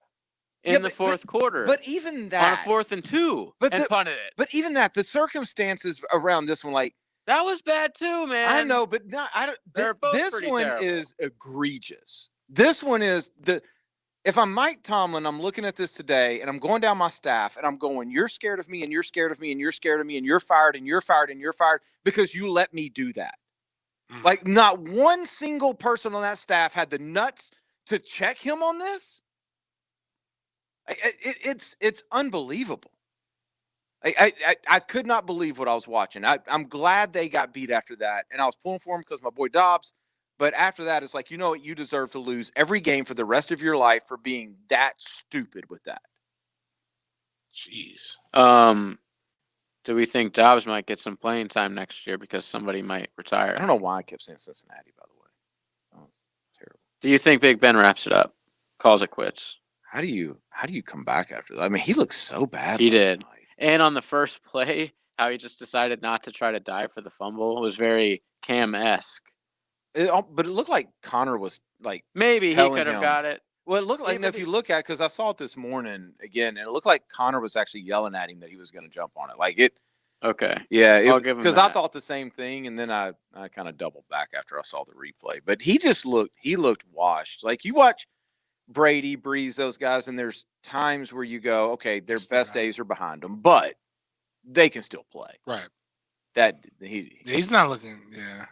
in the fourth quarter. But even that. On a 4th and 2 and punted it. But even that, the circumstances around this one, like. That was bad too, man. I know, but not, I don't. This one terrible. is egregious. This one is if I'm Mike Tomlin, I'm looking at this today and I'm going down my staff and I'm going, you're scared of me and you're scared of me and you're scared of me and you're fired and you're fired and you're fired because you let me do that. Like not one single person on that staff had the nuts to check him on this. It's unbelievable. I could not believe what I was watching. I'm glad they got beat after that. And I was pulling for him because my boy Dobbs. But after that, it's like, you know what? You deserve to lose every game for the rest of your life for being that stupid with that. Jeez. Do we think Dobbs might get some playing time next year because somebody might retire? I don't know why I kept saying Cincinnati, by the way. That was terrible. Do you think Big Ben wraps it up, calls it quits? How do you come back after that? I mean, he looks so bad. He did. And on the first play, how he just decided not to try to dive for the fumble was very Cam-esque. But it looked like Connor was like maybe he could have got it. Well, it looked like if you look at because I saw it this morning again, and it looked like Connor was actually yelling at him that he was going to jump on it. Like it. Okay. Yeah, I'll give him because I that. thought the same thing, and then I kind of doubled back after I saw the replay. But he looked washed. Like you watch Brady, Breeze, those guys, and there's times where you go, okay, their best days are behind them, but they can still play. Right. That he's not looking. Yeah.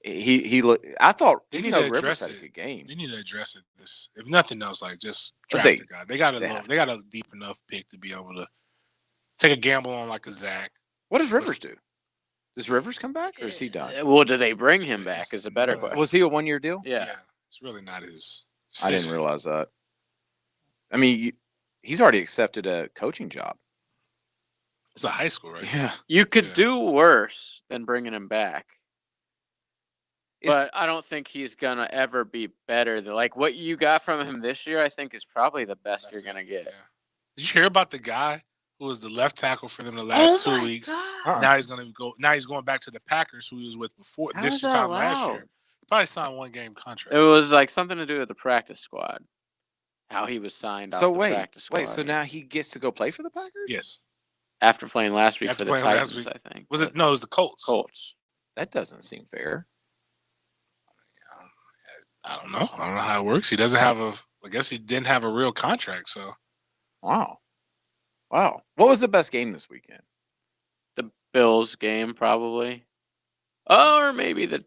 He looked. I thought they even need though to Rivers address had a it. good game. They need to address it. This, if nothing else, like just But draft the guy. They got a deep enough pick to be able to take a gamble on like a Zach. What does Rivers do? Does Rivers come back or is he done? Well, do they bring him back? Is a better question. Was he a 1-year deal? Yeah. It's really not his I didn't realize that. I mean, he's already accepted a coaching job. It's a high school, right? Yeah. You could do worse than bringing him back. But I don't think he's going to ever be better. Like, what you got from him this year, I think, is probably the best you're going to get. Yeah. Did you hear about the guy who was the left tackle for them the last 2 weeks? Now he's going to go. Now he's going back to the Packers, who he was with before How this is that time last allowed? year. Probably signed a 1-game contract. It was like something to do with the practice squad. How he was signed off the practice squad. So now he gets to go play for the Packers? Yes. After playing last week After for the playing last Titans, week. I think. Was it? No, it was the Colts. Colts. That doesn't seem fair. I don't know. I don't know how it works. He doesn't have I guess he didn't have a real contract. So. Wow. What was the best game this weekend? The Bills game, probably. Or maybe the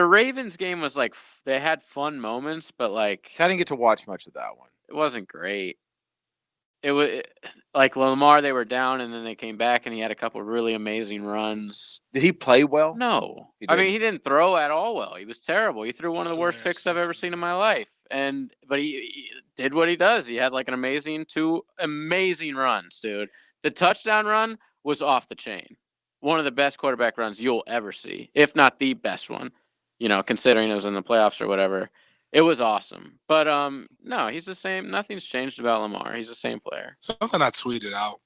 Ravens game was like they had fun moments, but like I didn't get to watch much of that one. It wasn't great. It was like Lamar, they were down and then they came back and he had a couple really amazing runs. Did he play well? No. He I mean, didn't. he didn't throw at all well. He was terrible. He threw one of the worst picks I've ever seen in my life. But he did what he does. He had like two amazing runs, dude. The touchdown run was off the chain. One of the best quarterback runs you'll ever see, if not the best one, considering it was in the playoffs or whatever. It was awesome. But no, he's the same. Nothing's changed about Lamar. He's the same player. Something I tweeted out,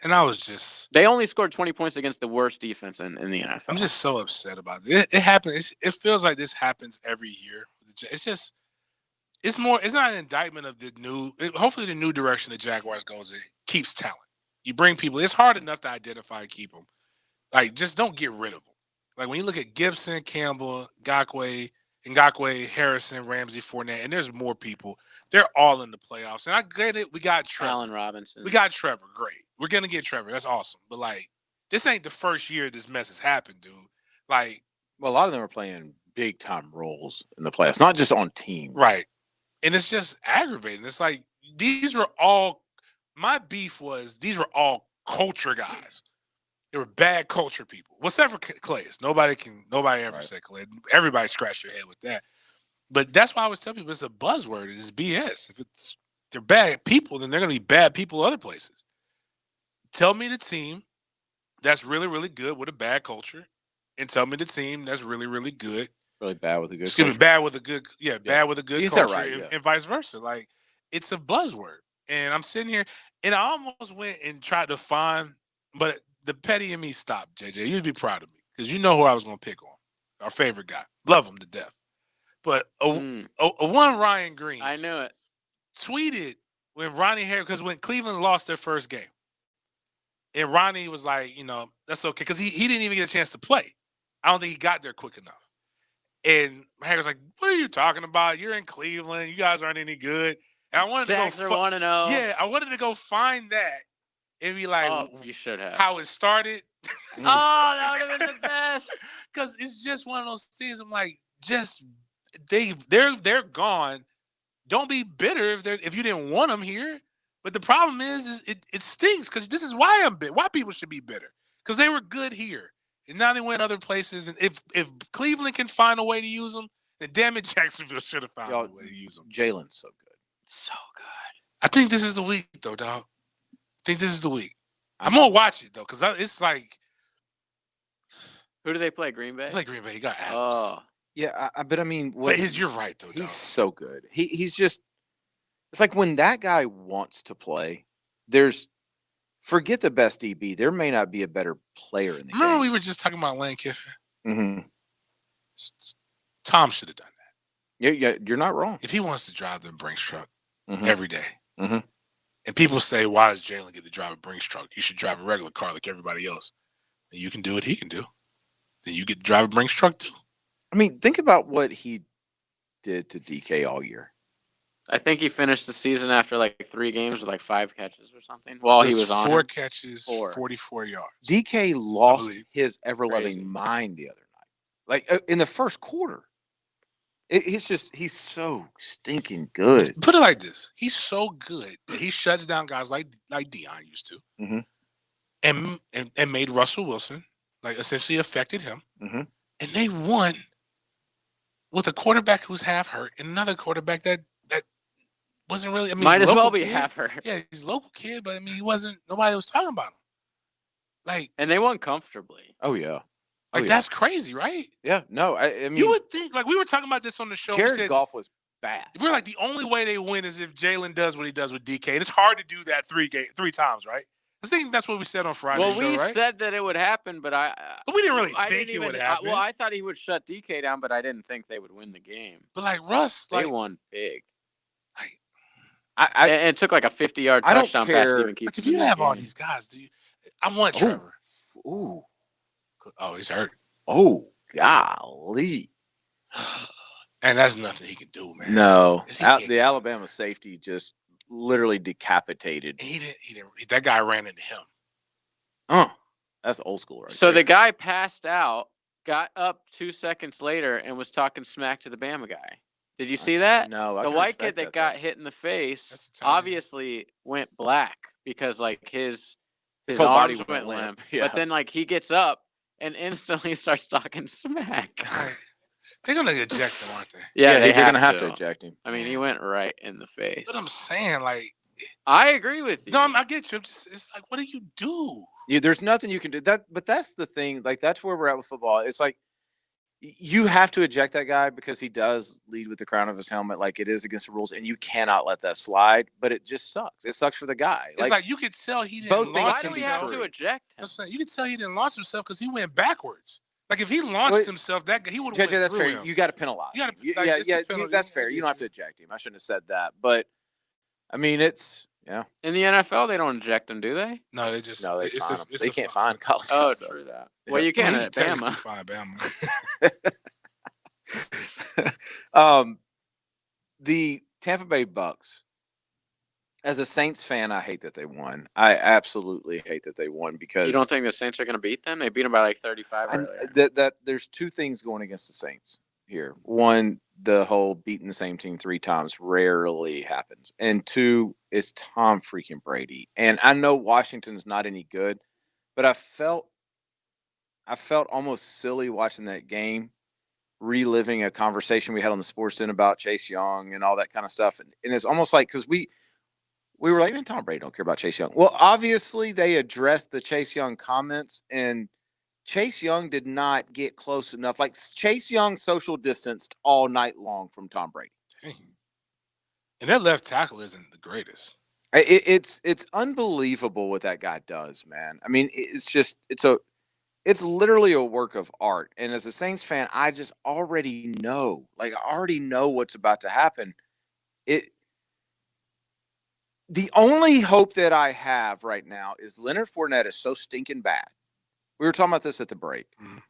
and I was just... They only scored 20 points against the worst defense in the NFL. I'm just so upset about it. It happens. It feels like this happens every year. It's just... It's not an indictment of hopefully the new direction the Jaguars goes in keeps talent. You bring people. It's hard enough to identify and keep them. Like, just don't get rid of them. Like, when you look at Gibson, Campbell, Ngakoue, Harrison, Ramsey, Fournette, and there's more people. They're all in the playoffs. And I get it. We got Trevor. Allen Robinson. We got Trevor. Great. We're going to get Trevor. That's awesome. But, like, this ain't the first year this mess has happened, dude. Like, well, a lot of them are playing big-time roles in the playoffs, not just on teams. Right. And it's just aggravating. It's like my beef was these were all culture guys. They were bad culture people. Well, except for Calais. Nobody ever said Calais. Everybody scratched their head with that. But that's why I was telling people it's a buzzword. It's BS. If they're bad people, then they're going to be bad people other places. Tell me the team that's really, really good with a bad culture, and tell me the team that's really, really good. Really bad with a good culture. Bad with a good culture, right, and vice versa. Like, it's a buzzword. And I'm sitting here, and I almost went and tried to find, but the petty in me stopped, JJ. You'd be proud of me because you know who I was going to pick on. Our favorite guy. Love him to death. But a one Ryan Green. I knew it. Tweeted when Ronnie Harris, because when Cleveland lost their first game, and Ronnie was like, that's okay, because he didn't even get a chance to play. I don't think he got there quick enough. And Harris was like, what are you talking about? You're in Cleveland. You guys aren't any good. And I wanted to go 1-0. Yeah, I wanted to go find that and be like, you should have. How it started. Oh, that would have been the best. Because it's just one of those things. I'm like, they're gone. Don't be bitter if you didn't want them here. But the problem is it stinks because this is why I'm bitter. Why people should be bitter, because they were good here and now they went other places. And if Cleveland can find a way to use them, then damn it, Jacksonville should have found a way to use them. Jalen's so good. So good. I think this is the week, though, dog. I think this is the week. I'm gonna watch it though, because it's like. Who do they play? Green Bay. They play Green Bay. You got Adams. Oh. Yeah, but I mean, you're right though. He's so good. He's just. It's like when that guy wants to play. Forget the best DB. There may not be a better player in the game. Remember we were just talking about Lane Kiffin. Mm-hmm. Tom should have done that. Yeah, you're not wrong. If he wants to drive the Brinks truck mm-hmm. every day, mm-hmm. and people say, "Why does Jalen get to drive a Brinks truck? You should drive a regular car like everybody else." And you can do what he can do. Then you get to drive a Brinks truck too. I mean, think about what he did to DK all year. I think he finished the season after like 3 games with like 5 catches or something. While he was on 4 catches, 44 yards. DK lost his ever-loving mind the other night. Like in the first quarter. He's so stinking good. Put it like this. He's so good that he shuts down guys like Deion used to. Mm-hmm. And made Russell Wilson, like, essentially affected him. Mm-hmm. And they won with a quarterback who's half hurt and another quarterback that wasn't really. I mean, might as well be half hurt. Yeah, he's a local kid, but I mean, he wasn't. Nobody was talking about him. Like, and they won comfortably. Oh yeah, that's crazy, right? Yeah, no, I mean, you would think, like, we were talking about this on the show. Jared Goff was bad. We're like, the only way they win is if Jalen does what he does with DK. And it's hard to do that 3 times, right? I think that's what we said on Friday. Well, we said that it would happen, but we didn't really think it would happen. I thought he would shut DK down, but I didn't think they would win the game. But like Russ, they won big. And it took like a 50-yard touchdown pass to even keep. Like, if you have all these guys, I want Trevor. Ooh. Oh, he's hurt. Oh, golly. And that's nothing he can do, man. No, He can't the Alabama safety just literally decapitated. He didn't. That guy ran into him. Oh, that's old school, right? So there. the guy passed out, got up 2 seconds later, and was talking smack to the Bama guy. Did you see that? No, I the can white respect kid that that, got though. hit in the face obviously went black because like his whole body arms went went limp. limp. Yeah. But then like he gets up and instantly starts talking smack. They're gonna eject him, aren't they? Yeah, they're gonna have to eject him. I mean, he went right in the face. But I'm saying, like, I agree with you. no, I get you. It's like, what do you do? Yeah, there's nothing you can do. But that's the thing. Like that's where we're at with football. It's like you have to eject that guy because he does lead with the crown of his helmet, like it is against the rules, and you cannot let that slide. But it just sucks. It sucks for the guy. It's like you could tell he didn't both launch things Why do can we be have true. to eject him? You could tell he didn't launch himself because he went backwards. Like if he launched himself, he would have went that's through fair. him. You got to penalize. You gotta, him. like, it's a Yeah. penalty. That's fair. You don't have to eject him. I shouldn't have said that. But I mean, it's yeah. In the NFL, they don't eject him, do they? No, they just they it's fine the- him. it's They the can't fine. find college Oh, guys. true that. Yeah. Well, you can You at technically Bama. fine Bama. The Tampa Bay Bucks. As a Saints fan, I hate that they won. I absolutely hate that they won because You don't think the Saints are going to beat them? They beat them by like 35 earlier. that there's two things going against the Saints here. One, the whole beating the same team 3 times rarely happens, and two, is Tom freaking Brady. And I know Washington's not any good, but I felt almost silly watching that game, reliving a conversation we had on the sportsden about Chase Young and all that kind of stuff. And it's almost like because we were like, man, Tom Brady don't care about Chase Young. Well, obviously they addressed the Chase Young comments, and Chase Young did not get close enough. Like Chase Young social distanced all night long from Tom Brady. And their left tackle isn't the greatest. It's unbelievable what that guy does, man. I mean, it's literally a work of art. And as a Saints fan, I just already know, I already know what's about to happen. The only hope that I have right now is Leonard Fournette is so stinking bad. We were talking about this at the break. Mhm.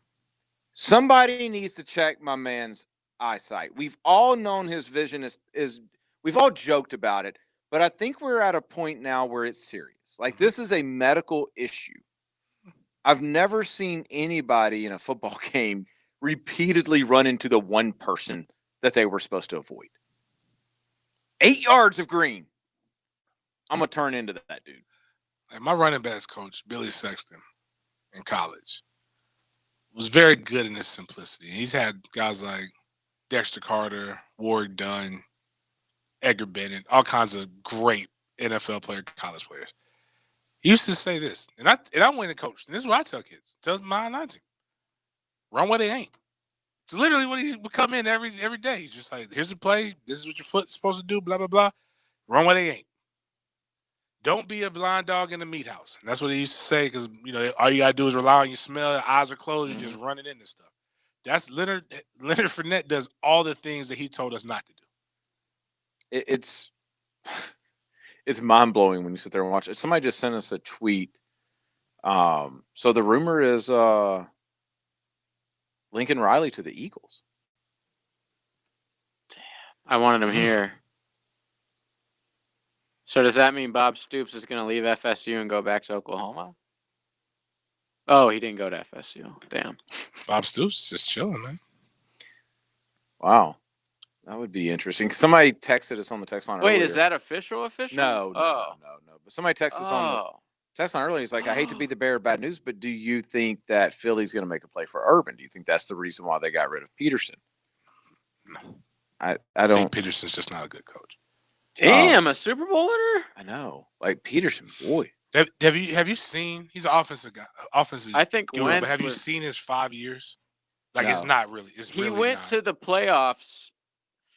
Somebody needs to check my man's eyesight. We've all known his vision is we've all joked about it, but I think we're at a point now where it's serious. Like this is a medical issue. I've never seen anybody in a football game repeatedly run into the one person that they were supposed to avoid. 8 yards of green. I'm going to turn into that dude. Like my running backs coach, Billy Sexton, in college, was very good in his simplicity. He's had guys like Dexter Carter, Warwick Dunn, Edgar Bennett, all kinds of great NFL player, college players. He used to say this, and I went and coached, and this is what I tell kids. Tell my 19. Run where they ain't. It's literally what he would come in every day. He's just like, here's the play. This is what your foot's supposed to do, blah, blah, blah. Run where they ain't. Don't be a blind dog in the meat house. And that's what he used to say because, all you got to do is rely on your smell. Your eyes are closed. You're just running into stuff. That's Leonard Fournette does all the things that he told us not to do. It's mind-blowing when you sit there and watch it. Somebody just sent us a tweet. So the rumor is Lincoln Riley to the Eagles. I wanted him here. So does that mean Bob Stoops is going to leave FSU and go back to Oklahoma? Oh, he didn't go to FSU. Damn. Bob Stoops is just chilling, man. Wow. That would be interesting. Somebody texted us on the text line Wait, earlier. is that official? No. Oh. No. But somebody texted us on the text line earlier. He's like, I hate to be the bearer of bad news, but do you think that Philly's going to make a play for Urban? Do you think that's the reason why they got rid of Peterson? No. I think don't. Peterson's just not a good coach. Damn, a Super Bowl winner? I know. Like Peterson, boy. Have you seen? He's an offensive guy. Offensive. I think guru, Wentz but have you was- seen his 5 years? Like No. it's not really. It's He really went not. to the playoffs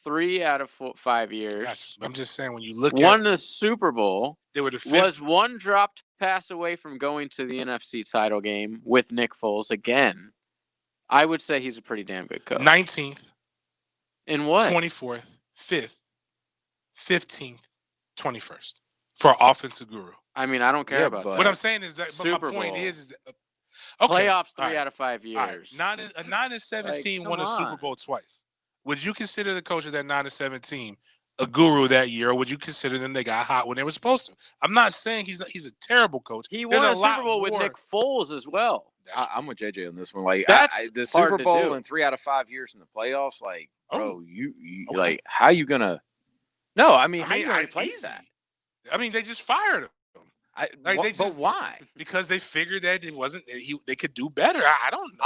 3 out of 5 years. Gotcha. I'm just saying when you look Won at the Super Bowl. they were the fifth. Was one dropped pass away from going to the NFC title game with Nick Foles again. I would say he's a pretty damn good coach. 19th, In what? 24th, 5th, 15th, 21st for offensive guru. I mean, I don't care about that. What I'm saying is that. But Super my point Bowl. is that okay, Playoffs 3 all right, out of 5 all right. years. 9 and 17 Like, won a come Super on. Bowl twice. would you consider the coach of that 9-7 team a guru that year, or would you consider them they got hot when they were supposed to? I'm not saying he's a terrible coach. He There's won a a lot Super Bowl with more- Nick Foles as well. I'm with JJ on this one. Like That's the hard Super to Bowl do. in 3 out of 5 years in the playoffs. Like, bro, Oh. you Okay. like how you gonna? No, I mean, how you gonna I- replace easy. that? I mean, they just fired him. Like But they just why? Because they figured that it wasn't they could do better. I don't know.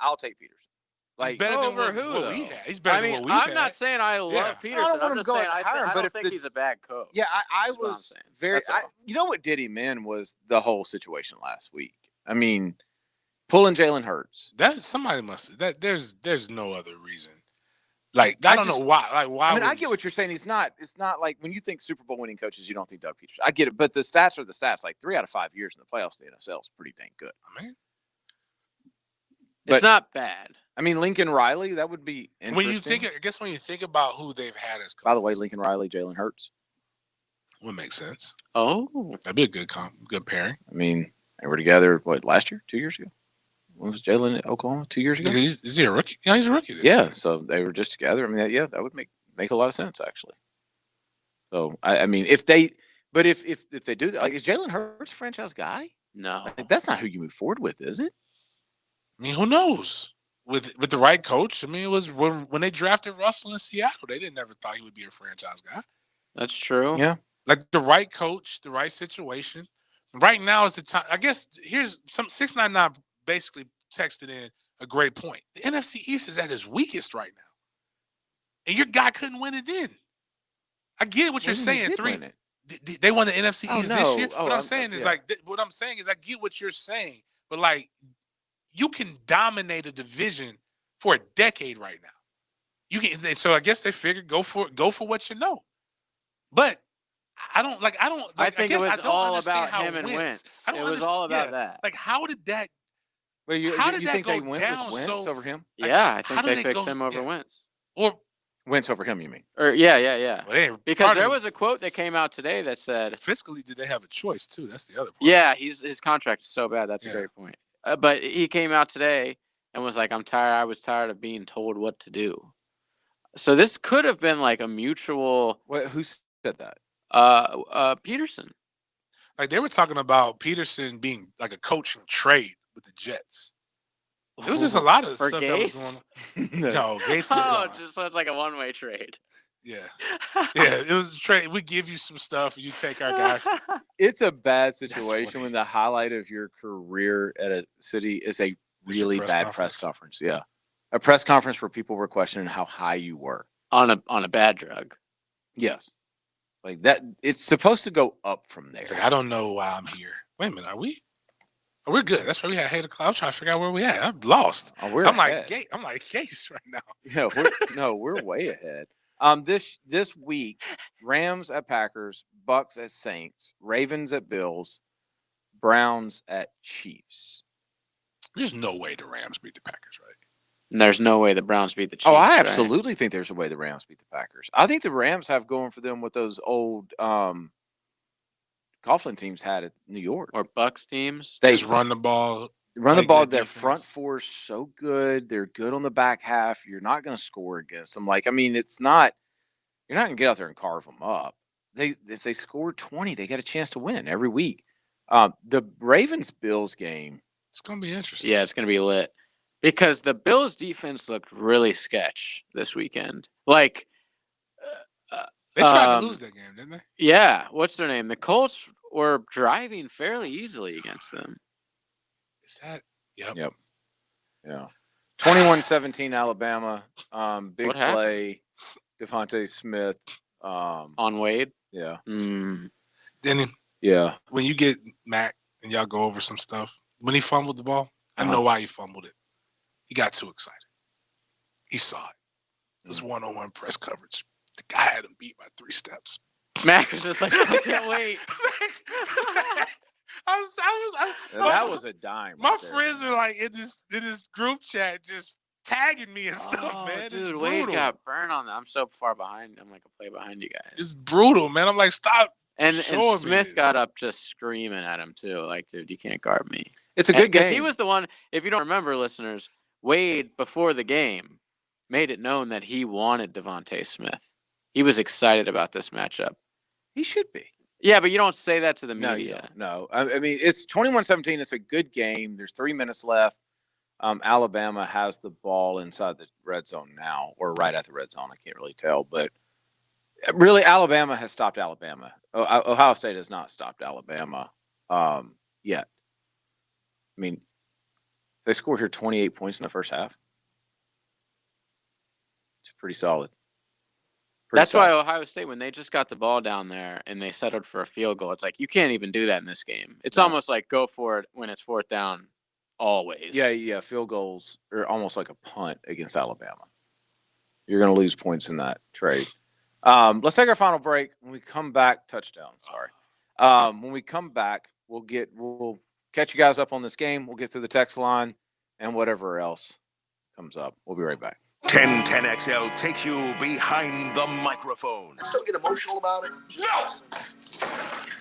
I'll take Peterson. Like He's better than Over what, who, what we though? had. He's better I than mean, what we I'm had. not saying I love Yeah. Peterson. I don't want I'm him just going saying I higher, don't but think if he's a bad coach. Yeah, I That's what I'm was saying. very. That's all. You know what did him in was the whole situation last week. I mean, pulling Jalen Hurts. That somebody must. That there's no other reason. Like I don't know why. Like why? I mean, I would- get what you're saying. It's not like when you think Super Bowl winning coaches, you don't think Doug Peterson. I get it, but the stats are the stats. Like 3 out of 5 years in the playoffs, the NFL is pretty dang good. I mean, It's But- not bad. I mean, Lincoln Riley, that would be interesting. when you think, I guess when you think about who they've had as coaches, By the way, Lincoln Riley, Jalen Hurts. would make sense. Oh, That'd be a good pairing. I mean, they were together last year, 2 years ago. When was Jalen at Oklahoma? 2 years ago. Is he a rookie? Yeah, he's a rookie. this Yeah, year. so they were just together. I mean, that would make a lot of sense actually. So I mean, if they do that, like, is Jalen Hurts a franchise guy? No, Like, that's not who you move forward with, is it? I mean, who knows? With the right coach. I mean, it was when they drafted Russell in Seattle, they didn't never thought he would be a franchise guy. that's true. Yeah. Like the right coach, the right situation. Right now is the time. I guess here's some 699 basically texted in a great point. The NFC East is at its weakest right now, and your guy couldn't win it then. I get what you're saying. They won the NFC East this year. What I'm saying is what I'm saying is I get what you're saying, but like you can dominate a division for a decade right now. You can. So I guess they figured go for what you know, but. I think guess it was I don't all understand about how him and Wentz. Wentz. I don't It was understand- all about yeah. that. Like, how did that? Well, you How did that think go they went down with Wentz so- over him? Like, Yeah, I how think did they it picked go- him over yeah. Wentz. Or Wentz over him, you mean? Or yeah. well, they- Because part there of- was a quote that came out today that said, fiscally, did they have a choice too? That's the other part. "Yeah, his contract is so bad." That's a Yeah. great point. But he came out today and was like, "I'm tired. I was tired of being told what to do." So this could have been like a mutual. Who said that? Peterson. Like they were talking about Peterson being like a coaching trade with the Jets. It was just a lot of For stuff Gates? that was going on. No, Gates is Oh, gone. so it's like a one-way trade. Yeah, yeah. It was a trade. We give you some stuff, you take our guy. It's a bad situation when the highlight of your career at a city is a really press bad press conference. Yeah, a press conference where people were questioning how high you were on a bad drug. Yes, like that. It's supposed to go up from there. It's like, I don't know why I'm here. Wait a minute, are we? Oh, we're good. That's why we had 8 o'clock. I'm trying to figure out where we at. I'm lost. Oh, we're I'm ahead. like Gates right now. Yeah, we're way ahead. This week, Rams at Packers, Bucks at Saints, Ravens at Bills, Browns at Chiefs. There's no way the Rams beat the Packers, right? And there's no way the Browns beat the Chiefs. Oh, I right? absolutely think there's a way the Rams beat the Packers. I think the Rams have going for them what those old Coughlin teams had at New York. Or Bucks teams. They just run the ball. Run the play ball. good Their defense. front four is so good. They're good on the back half. You're not going to score against them. Like, I mean, it's not. You're not going to get out there and carve them up. If they score 20, they got a chance to win every week. The Ravens-Bills game. It's going to be interesting. Yeah, it's going to be lit. Because the Bills' defense looked really sketch this weekend. Like, They tried to lose that game, didn't they? yeah. What's their name? The Colts were driving fairly easily against them. Is that? Yep. Yeah. 21-17 Alabama. Big What happened? play. Devontae Smith. On Wade? Yeah. Then Yeah. when you get Mac and y'all go over some stuff, when he fumbled the ball, I know why he fumbled it. He got too excited. He saw it. It was one-on-one press coverage. The guy had him beat by 3 steps. Mac was just like, I can't wait. That was a dime. My right there. friends are like in this group chat just tagging me and stuff, Oh, man. It's dude, Wade brutal. got burned on that. I'm so far behind. I'm like a play behind you guys. It's brutal, man. I'm like, stop. And showing me Smith this. got up just screaming at him too. Like, dude, you can't guard me. It's a good Because he game. was the one. If you don't remember, listeners, Wade before the game made it known that he wanted Devontae Smith. He was excited about this matchup. He should be. Yeah, but you don't say that to the No, media. no. I mean, it's 21-17. It's a good game. There's 3 minutes left. Alabama has the ball inside the red zone now, or right at the red zone. I can't really tell, but really, Alabama has stopped Alabama. Ohio State has not stopped Alabama yet. I mean, they scored here 28 points in the first half. It's pretty solid. That's why Ohio State, when they just got the ball down there and they settled for a field goal, it's like you can't even do that in this game. It's almost like go for it when it's 4th down, always. Yeah. Field goals are almost like a punt against Alabama. You're going to lose points in that trade. Let's take our final break. When we come back, touchdown. Sorry. When we come back, we'll catch you guys up on this game. We'll get through the text line and whatever else comes up. We'll be right back. 1010XL takes you behind the microphone. I still get emotional about it. No!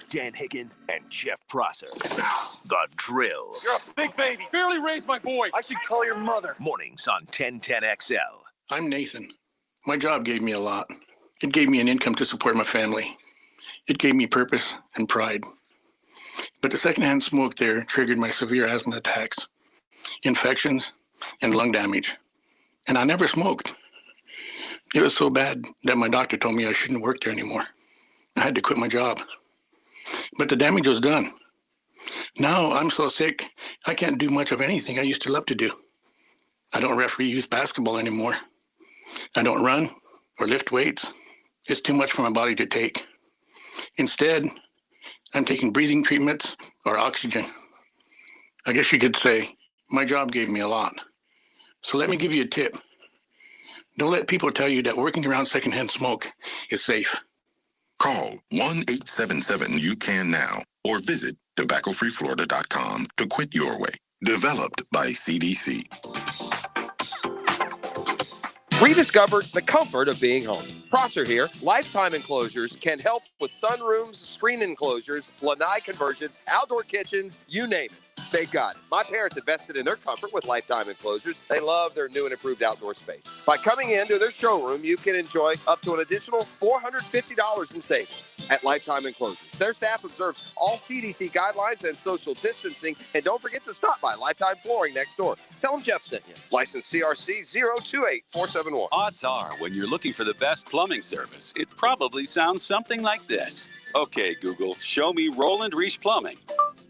Dan Hicken and Jeff Prosser. The Drill. You're a big baby. Barely raised my boy. I should call your mother. Mornings on 1010XL. I'm Nathan. My job gave me a lot. It gave me an income to support my family. It gave me purpose and pride. But the secondhand smoke there triggered my severe asthma attacks, infections, and lung damage. And I never smoked. It was so bad that my doctor told me I shouldn't work there anymore. I had to quit my job. But the damage was done. Now I'm so sick, I can't do much of anything I used to love to do. I don't referee youth basketball anymore. I don't run or lift weights. It's too much for my body to take. Instead, I'm taking breathing treatments or oxygen. I guess you could say my job gave me a lot. So let me give you a tip. Don't let people tell you that working around secondhand smoke is safe. Call 1-877-YOU-CAN-NOW or visit tobaccofreeflorida.com to quit your way. Developed by CDC. Rediscover the comfort of being home. Prosser here. Lifetime Enclosures can help with sunrooms, screen enclosures, lanai conversions, outdoor kitchens, you name it. They got it. My parents invested in their comfort with Lifetime Enclosures. They love their new and improved outdoor space. By coming into their showroom, you can enjoy up to an additional $450 in savings at Lifetime Enclosures. Their staff observes all CDC guidelines and social distancing. And don't forget to stop by Lifetime Flooring next door. Tell them Jeff sent you. License CRC 028471. Odds are, when you're looking for the best plumbing service, it probably sounds something like this. Okay, Google, show me Roland Reach Plumbing.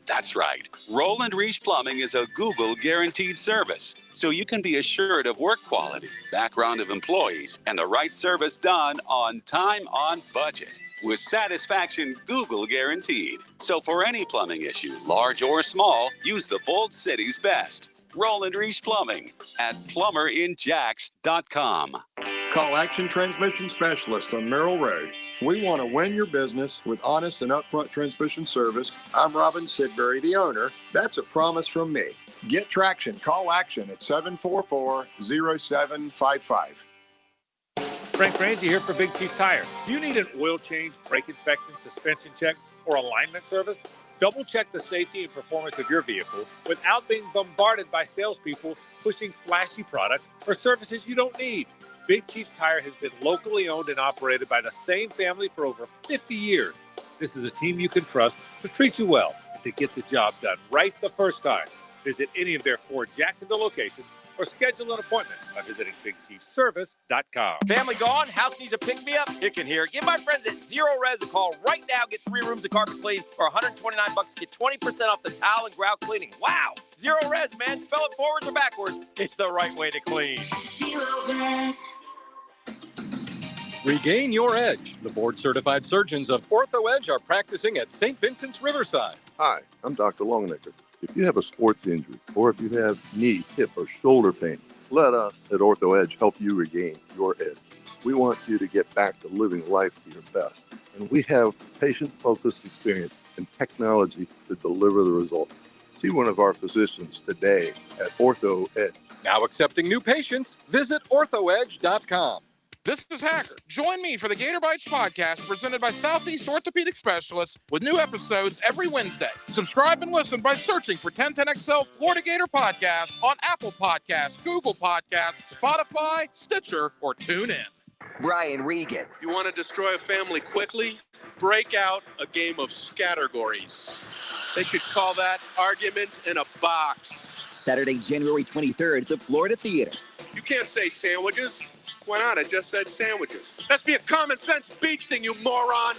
That's right. Roland Reach Plumbing is a Google guaranteed service, so you can be assured of work quality, background of employees, and the right service done on time, on budget. With satisfaction Google guaranteed. So for any plumbing issue, large or small, use the Bold City's best. Roland Reach Plumbing at plumberinjacks.com. Call Action Transmission Specialist on Merrill Road. We want to win your business with honest and upfront transmission service. I'm Robin Sidbury, the owner. That's a promise from me. Get traction. Call Action at 744-0755. Frank Frangie here for Big Chief Tire. Do you need an oil change, brake inspection, suspension check, or alignment service? Double check the safety and performance of your vehicle without being bombarded by salespeople pushing flashy products or services you don't need. Big Chief Tire has been locally owned and operated by the same family for over 50 years. This is a team you can trust to treat you well and to get the job done right the first time. Visit any of their 4 Jacksonville locations or schedule an appointment by visiting BigChiefService.com. Family gone? House needs a pick-me-up? Hicken here. Give my friends at Zero Res a call right now. Get 3 rooms of carpet clean for $129. Get 20% off the tile and grout cleaning. Wow! Zero Res, man. Spell it forwards or backwards. It's the right way to clean. Zero Res. Regain your edge. The board-certified surgeons of Ortho Edge are practicing at St. Vincent's Riverside. Hi, I'm Dr. Longnecker. If you have a sports injury or if you have knee, hip, or shoulder pain, let us at Ortho Edge help you regain your edge. We want you to get back to living life to your best. And we have patient-focused experience and technology to deliver the results. See one of our physicians today at Ortho Edge. Now accepting new patients, visit orthoedge.com. This is Hacker. Join me for the Gator Bites podcast presented by Southeast Orthopedic Specialists with new episodes every Wednesday. Subscribe and listen by searching for 1010XL Florida Gator Podcast on Apple Podcasts, Google Podcasts, Spotify, Stitcher, or TuneIn. Brian Regan. You want to destroy a family quickly? Break out a game of scattergories. They should call that argument in a box. Saturday, January 23rd at the Florida Theater. You can't say sandwiches. Why not? I just said sandwiches. That's be a common sense beach thing, you moron.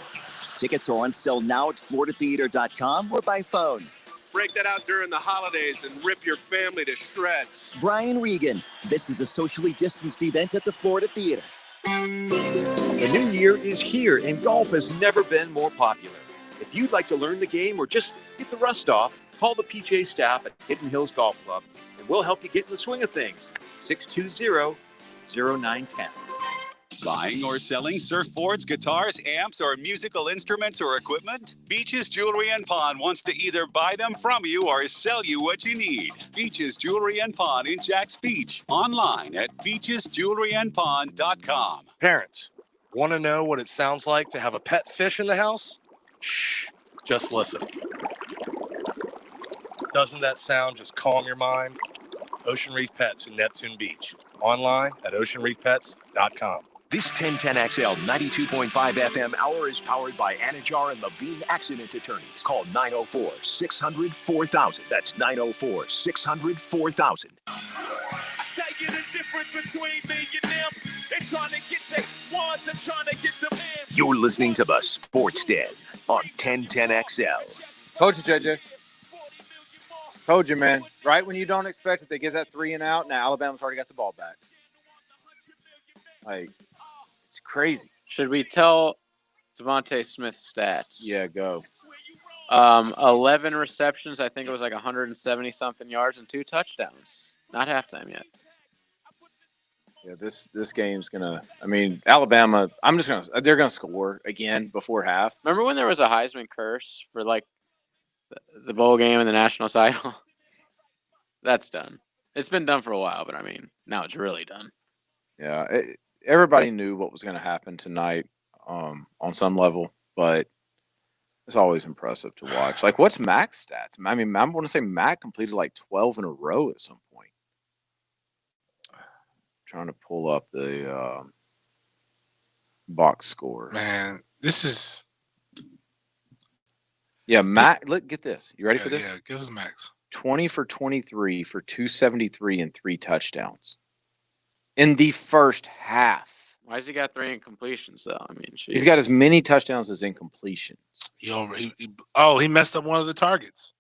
Tickets are on sale now at floridatheater.com or by phone. Break that out during the holidays and rip your family to shreds. Brian Regan. This is a socially distanced event at the Florida Theater. The new year is here, and golf has never been more popular. If you'd like to learn the game or just get the rust off, call the PGA staff at Hidden Hills Golf Club, and we'll help you get in the swing of things. 620-0910. Buying or selling surfboards, guitars, amps, or musical instruments or equipment? Beaches Jewelry and Pawn wants to either buy them from you or sell you what you need. Beaches Jewelry and Pawn in Jax Beach. Online at beachesjewelryandpawn.com. Parents, want to know what it sounds like to have a pet fish in the house? Shh, just listen. Doesn't that sound just calm your mind? Ocean Reef Pets in Neptune Beach. Online at oceanreefpets.com. This 1010XL 92.5 FM hour is powered by Anajar and Levine Accident Attorneys. Call 904-600-4000. That's 904-600-4000. I tell you the difference between me and them. They're trying to get their ones and trying to get them in. You're listening to the Sports Den on 1010XL. Told you, JJ. Told you, man. Right when you don't expect it, they get that 3 and out. Now Alabama's already got the ball back. Like, it's crazy. Should we tell Devontae Smith's stats? Yeah, go. 11 receptions. I think it was like 170-something yards and 2 touchdowns. Not halftime yet. Yeah, this game's gonna. I mean, Alabama. They're gonna score again before half. Remember when there was a Heisman curse for like the bowl game and the national title? That's done. It's been done for a while, but I mean, now it's really done. Yeah, everybody knew what was going to happen tonight on some level, but it's always impressive to watch. Like, what's Mac's stats? I mean, I want to say Mac completed like 12 in a row at some point. Trying to pull up the box score. Man, this is. Yeah, Mac. Look, get this. You ready for this? Yeah, give us Max. 20 for 23 for 273 and 3 touchdowns in the first half. Why has he got 3 incompletions, though? I mean, he's got as many touchdowns as incompletions. He messed up one of the targets.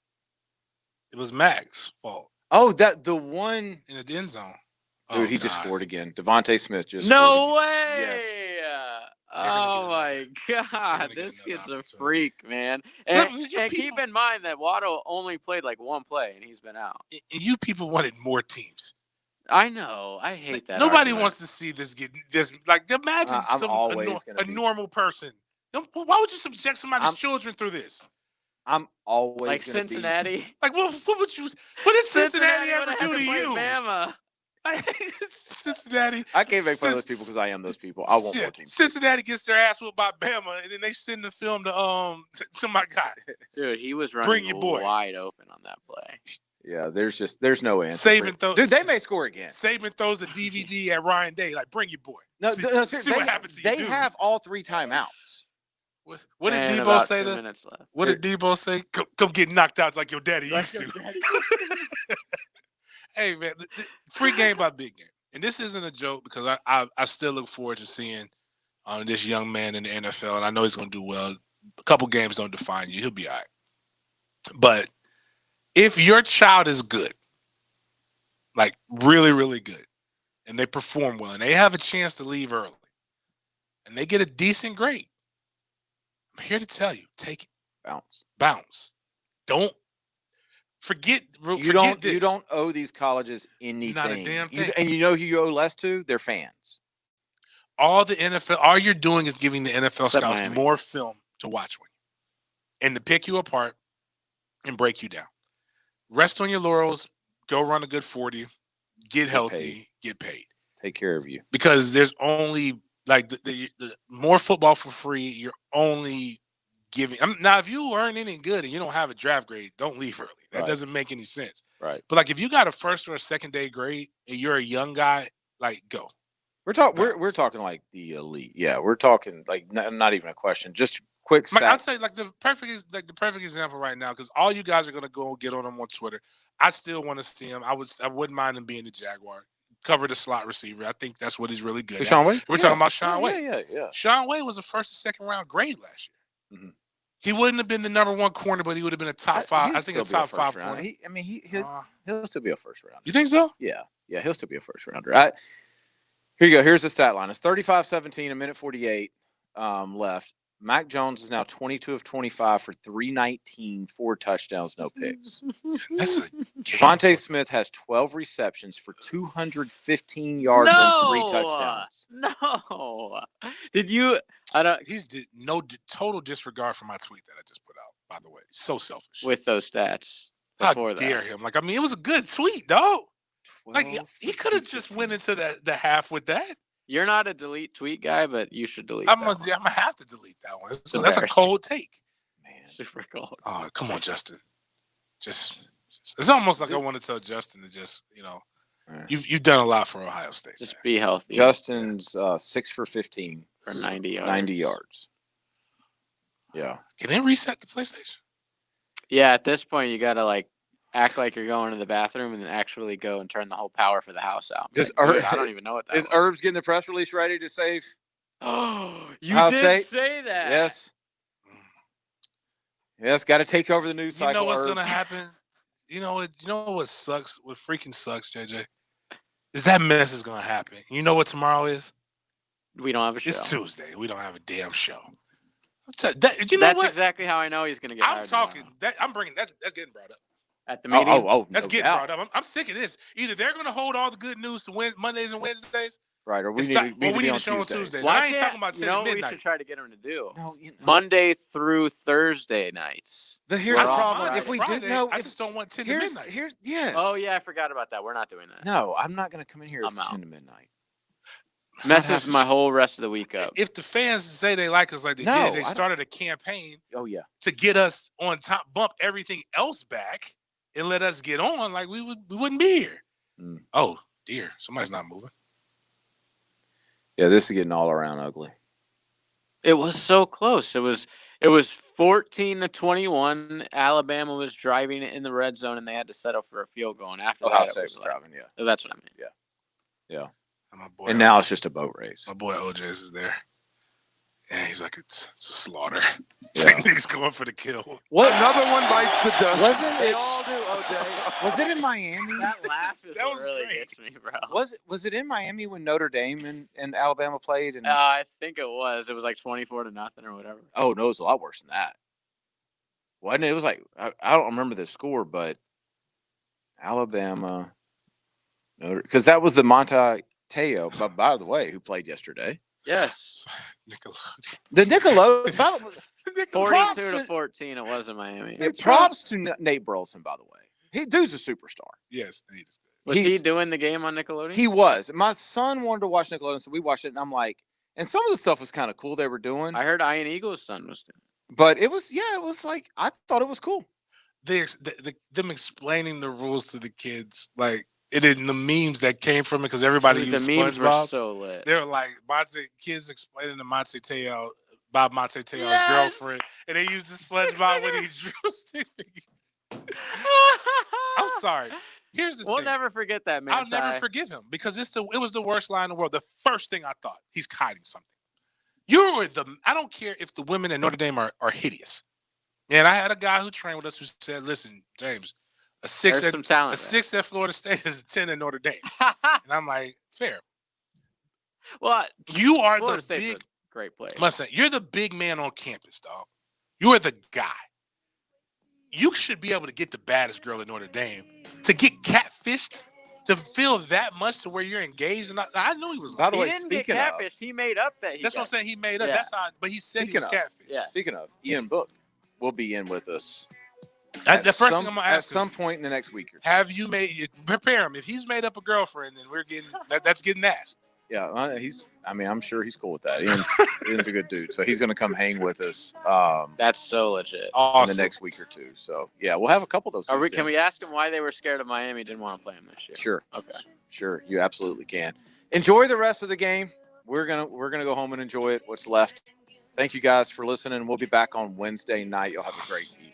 It was Mac's fault. Oh, the one in the end zone. Dude, he just scored again. Devontae Smith just No scored way! Yes. Oh my God, this kid's a freak, man. And keep in mind that Waddle only played like 1 play and he's been out. You people wanted more teams. I know. I hate that. Nobody argument. wants to see this get this. Like, imagine a normal person. Why would you subject somebody's children through this? I'm always like Cincinnati. Like, what would you? What did Cincinnati ever do to you? Bama. Cincinnati. I can't make fun of those people because I am those people. I want more teams. Cincinnati gets their ass whooped by Bama, and then they send the film to my guy. Dude, he was running wide open on that play. Yeah, there's no answer. Dude, they may score again. Saban throws the DVD at Ryan Day, like, bring your boy. No, see what happens to you. They have all 3 timeouts. What did Debo say? What did Debo say? Come get knocked out like your daddy used to. Hey, man, free game by big game. And this isn't a joke because I still look forward to seeing this young man in the NFL, and I know he's going to do well. A couple games don't define you. He'll be all right. But if your child is good, like really, really good, and they perform well, and they have a chance to leave early, and they get a decent grade, I'm here to tell you, take it. Bounce. Don't forget You don't owe these colleges anything. Not a damn thing. And you know who you owe less to? Their fans. All you're doing is giving the NFL Except scouts Miami. more film to watch with you and to pick you apart and break you down. Rest on your laurels, go run a good 40, get healthy, get paid. Take care of you. Because there's only like the more football for free, you're only giving. Now, if you aren't any good and you don't have a draft grade, don't leave early. That doesn't make any sense. Right. But like if you got a first or a second day grade and you're a young guy, like go. We're talking like the elite. Yeah, we're talking like not even a question. Just quick stat. I'd say like the perfect example right now, because all you guys are gonna go get on him on Twitter. I still want to see him. I wouldn't mind him being the Jaguar. Cover the slot receiver. I think that's what he's really good at. Sean Wade? We're talking about Sean Wade. Yeah. Sean Wade was a first and second round grade last year. Mm-hmm. He wouldn't have been the number one corner, but he would have been a top five. I think a top five corner. He'll still be a first rounder. You think so? Yeah, he'll still be a first rounder. Here you go. Here's the stat line. It's 35-17, a minute 48 left. Mac Jones is now 22 of 25 for 319, 4 touchdowns, no picks. Devontae Smith has 12 receptions for 215 yards and 3 touchdowns. No. Did you? I don't. He's no total disregard for my tweet that I just put out. By the way, so selfish with those stats. How dare him? Like, I mean, it was a good tweet, dog. Like he could have just went into the half with that. You're not a delete tweet guy, but you should delete. I'm gonna have to delete that one. So that's a cold take. Man, super cold. Oh, come on, Justin. Just it's almost like I want to tell Justin to just, you've done a lot for Ohio State. Just be healthy. Justin's 6 for 15 for 90 yards. 90 yards. Yeah. Can they reset the PlayStation? Yeah, at this point you gotta act like you're going to the bathroom and then actually go and turn the whole power for the house out. I don't even know what that is. Herbs getting the press release ready to save? Oh, you Ohio did State? say that. Yes, got to take over the news cycle. You know what's Herb. gonna happen? You know what sucks? What freaking sucks, JJ? Is that mess is gonna happen. You know what tomorrow is? We don't have a show. It's Tuesday. We don't have a damn show. That's exactly how I know he's gonna get hired. I'm talking. I'm bringing that's getting brought up. At the meeting? That's getting brought up. I'm sick of this. Either they're going to hold all the good news to Mondays and Wednesdays. Right, or we need to show on Tuesdays. I ain't talking about 10 at midnight. We should try to get them to do? Monday through Thursday nights. Here's the problem. If we Friday, do, I just don't want 10 to midnight. Yes. Oh, yeah, I forgot about that. We're not doing that. No, I'm not going to come in here at 10 to midnight. Messes my whole rest of the week up. If the fans say they like us like they did, they started a campaign to get us on top, bump everything else back, and let us get on, like we wouldn't be here. Oh dear, somebody's not moving. Yeah, this is getting all around ugly. It was so close. It was 14-21. Alabama was driving in the red zone, and they had to settle for a field goal. And after Ohio that, State was driving. Yeah, that's what I mean. Yeah. And now it's just a boat race. My boy OJ's is there. Yeah, he's like, it's a slaughter. It's like niggas going for the kill. What? Another one bites the dust. Wasn't it? They all do, OJ. Was it in Miami? That laugh is That what was really great. gets me, bro. Was it in Miami when Notre Dame and Alabama played? And I think it was. It was like 24-0 or whatever. oh no, it was a lot worse than that. Wasn't it? It was like I don't remember the score, but Alabama, Notre, because that was the Monte Teo, by the way, who played yesterday. Yes. The Nickelodeon. 42-14. It was in Miami. Props to Nate Burleson, by the way. Dude's a superstar. Yes, Nate is good. Was he doing the game on Nickelodeon? He was. My son wanted to watch Nickelodeon, so we watched it, and I'm like, and some of the stuff was kind of cool they were doing. I heard Ian Eagle's son was doing it. But it was like, I thought it was cool. Them explaining the rules to the kids, like, it in the memes that came from it, because everybody used the memes SpongeBob. were so lit. They were like kids explaining to Monte Teo Bob Monte Teo's girlfriend, and they used this SpongeBob when he drew stick figure. I'm sorry. Here's the thing. We'll never forget that, man. I'll never forgive him, because it was the worst lie in the world. The first thing I thought, he's hiding something. I don't care if the women at Notre Dame are hideous. And I had a guy who trained with us who said, listen, James, a 6 at Florida State is a 10 at Notre Dame. And I'm like, fair. Well, you are Florida the State's big a great player. I'm saying, you're the big man on campus, dog. You are the guy. You should be able to get the baddest girl at Notre Dame to get catfished, to feel that much to where you're engaged. And I knew he was. By the way, he didn't speaking get catfished. He made up that. That's what I'm saying. He made up. Yeah. That's how. But he said he was catfish. Yeah. Speaking of, Ian Book will be in with us. The first thing I'm gonna ask at some point in the next week or two. Have you prepare him? If he's made up a girlfriend, then we're getting that's getting asked. Yeah, I mean, I'm sure he's cool with that. Ian's a good dude, so he's going to come hang with us. That's so legit. In the next week or two. So yeah, we'll have a couple of those. Can we ask him why they were scared of Miami? Didn't want to play him this year. Sure. Okay. Sure, you absolutely can. Enjoy the rest of the game. We're gonna go home and enjoy it. What's left. Thank you guys for listening. We'll be back on Wednesday night. You'll have a great evening.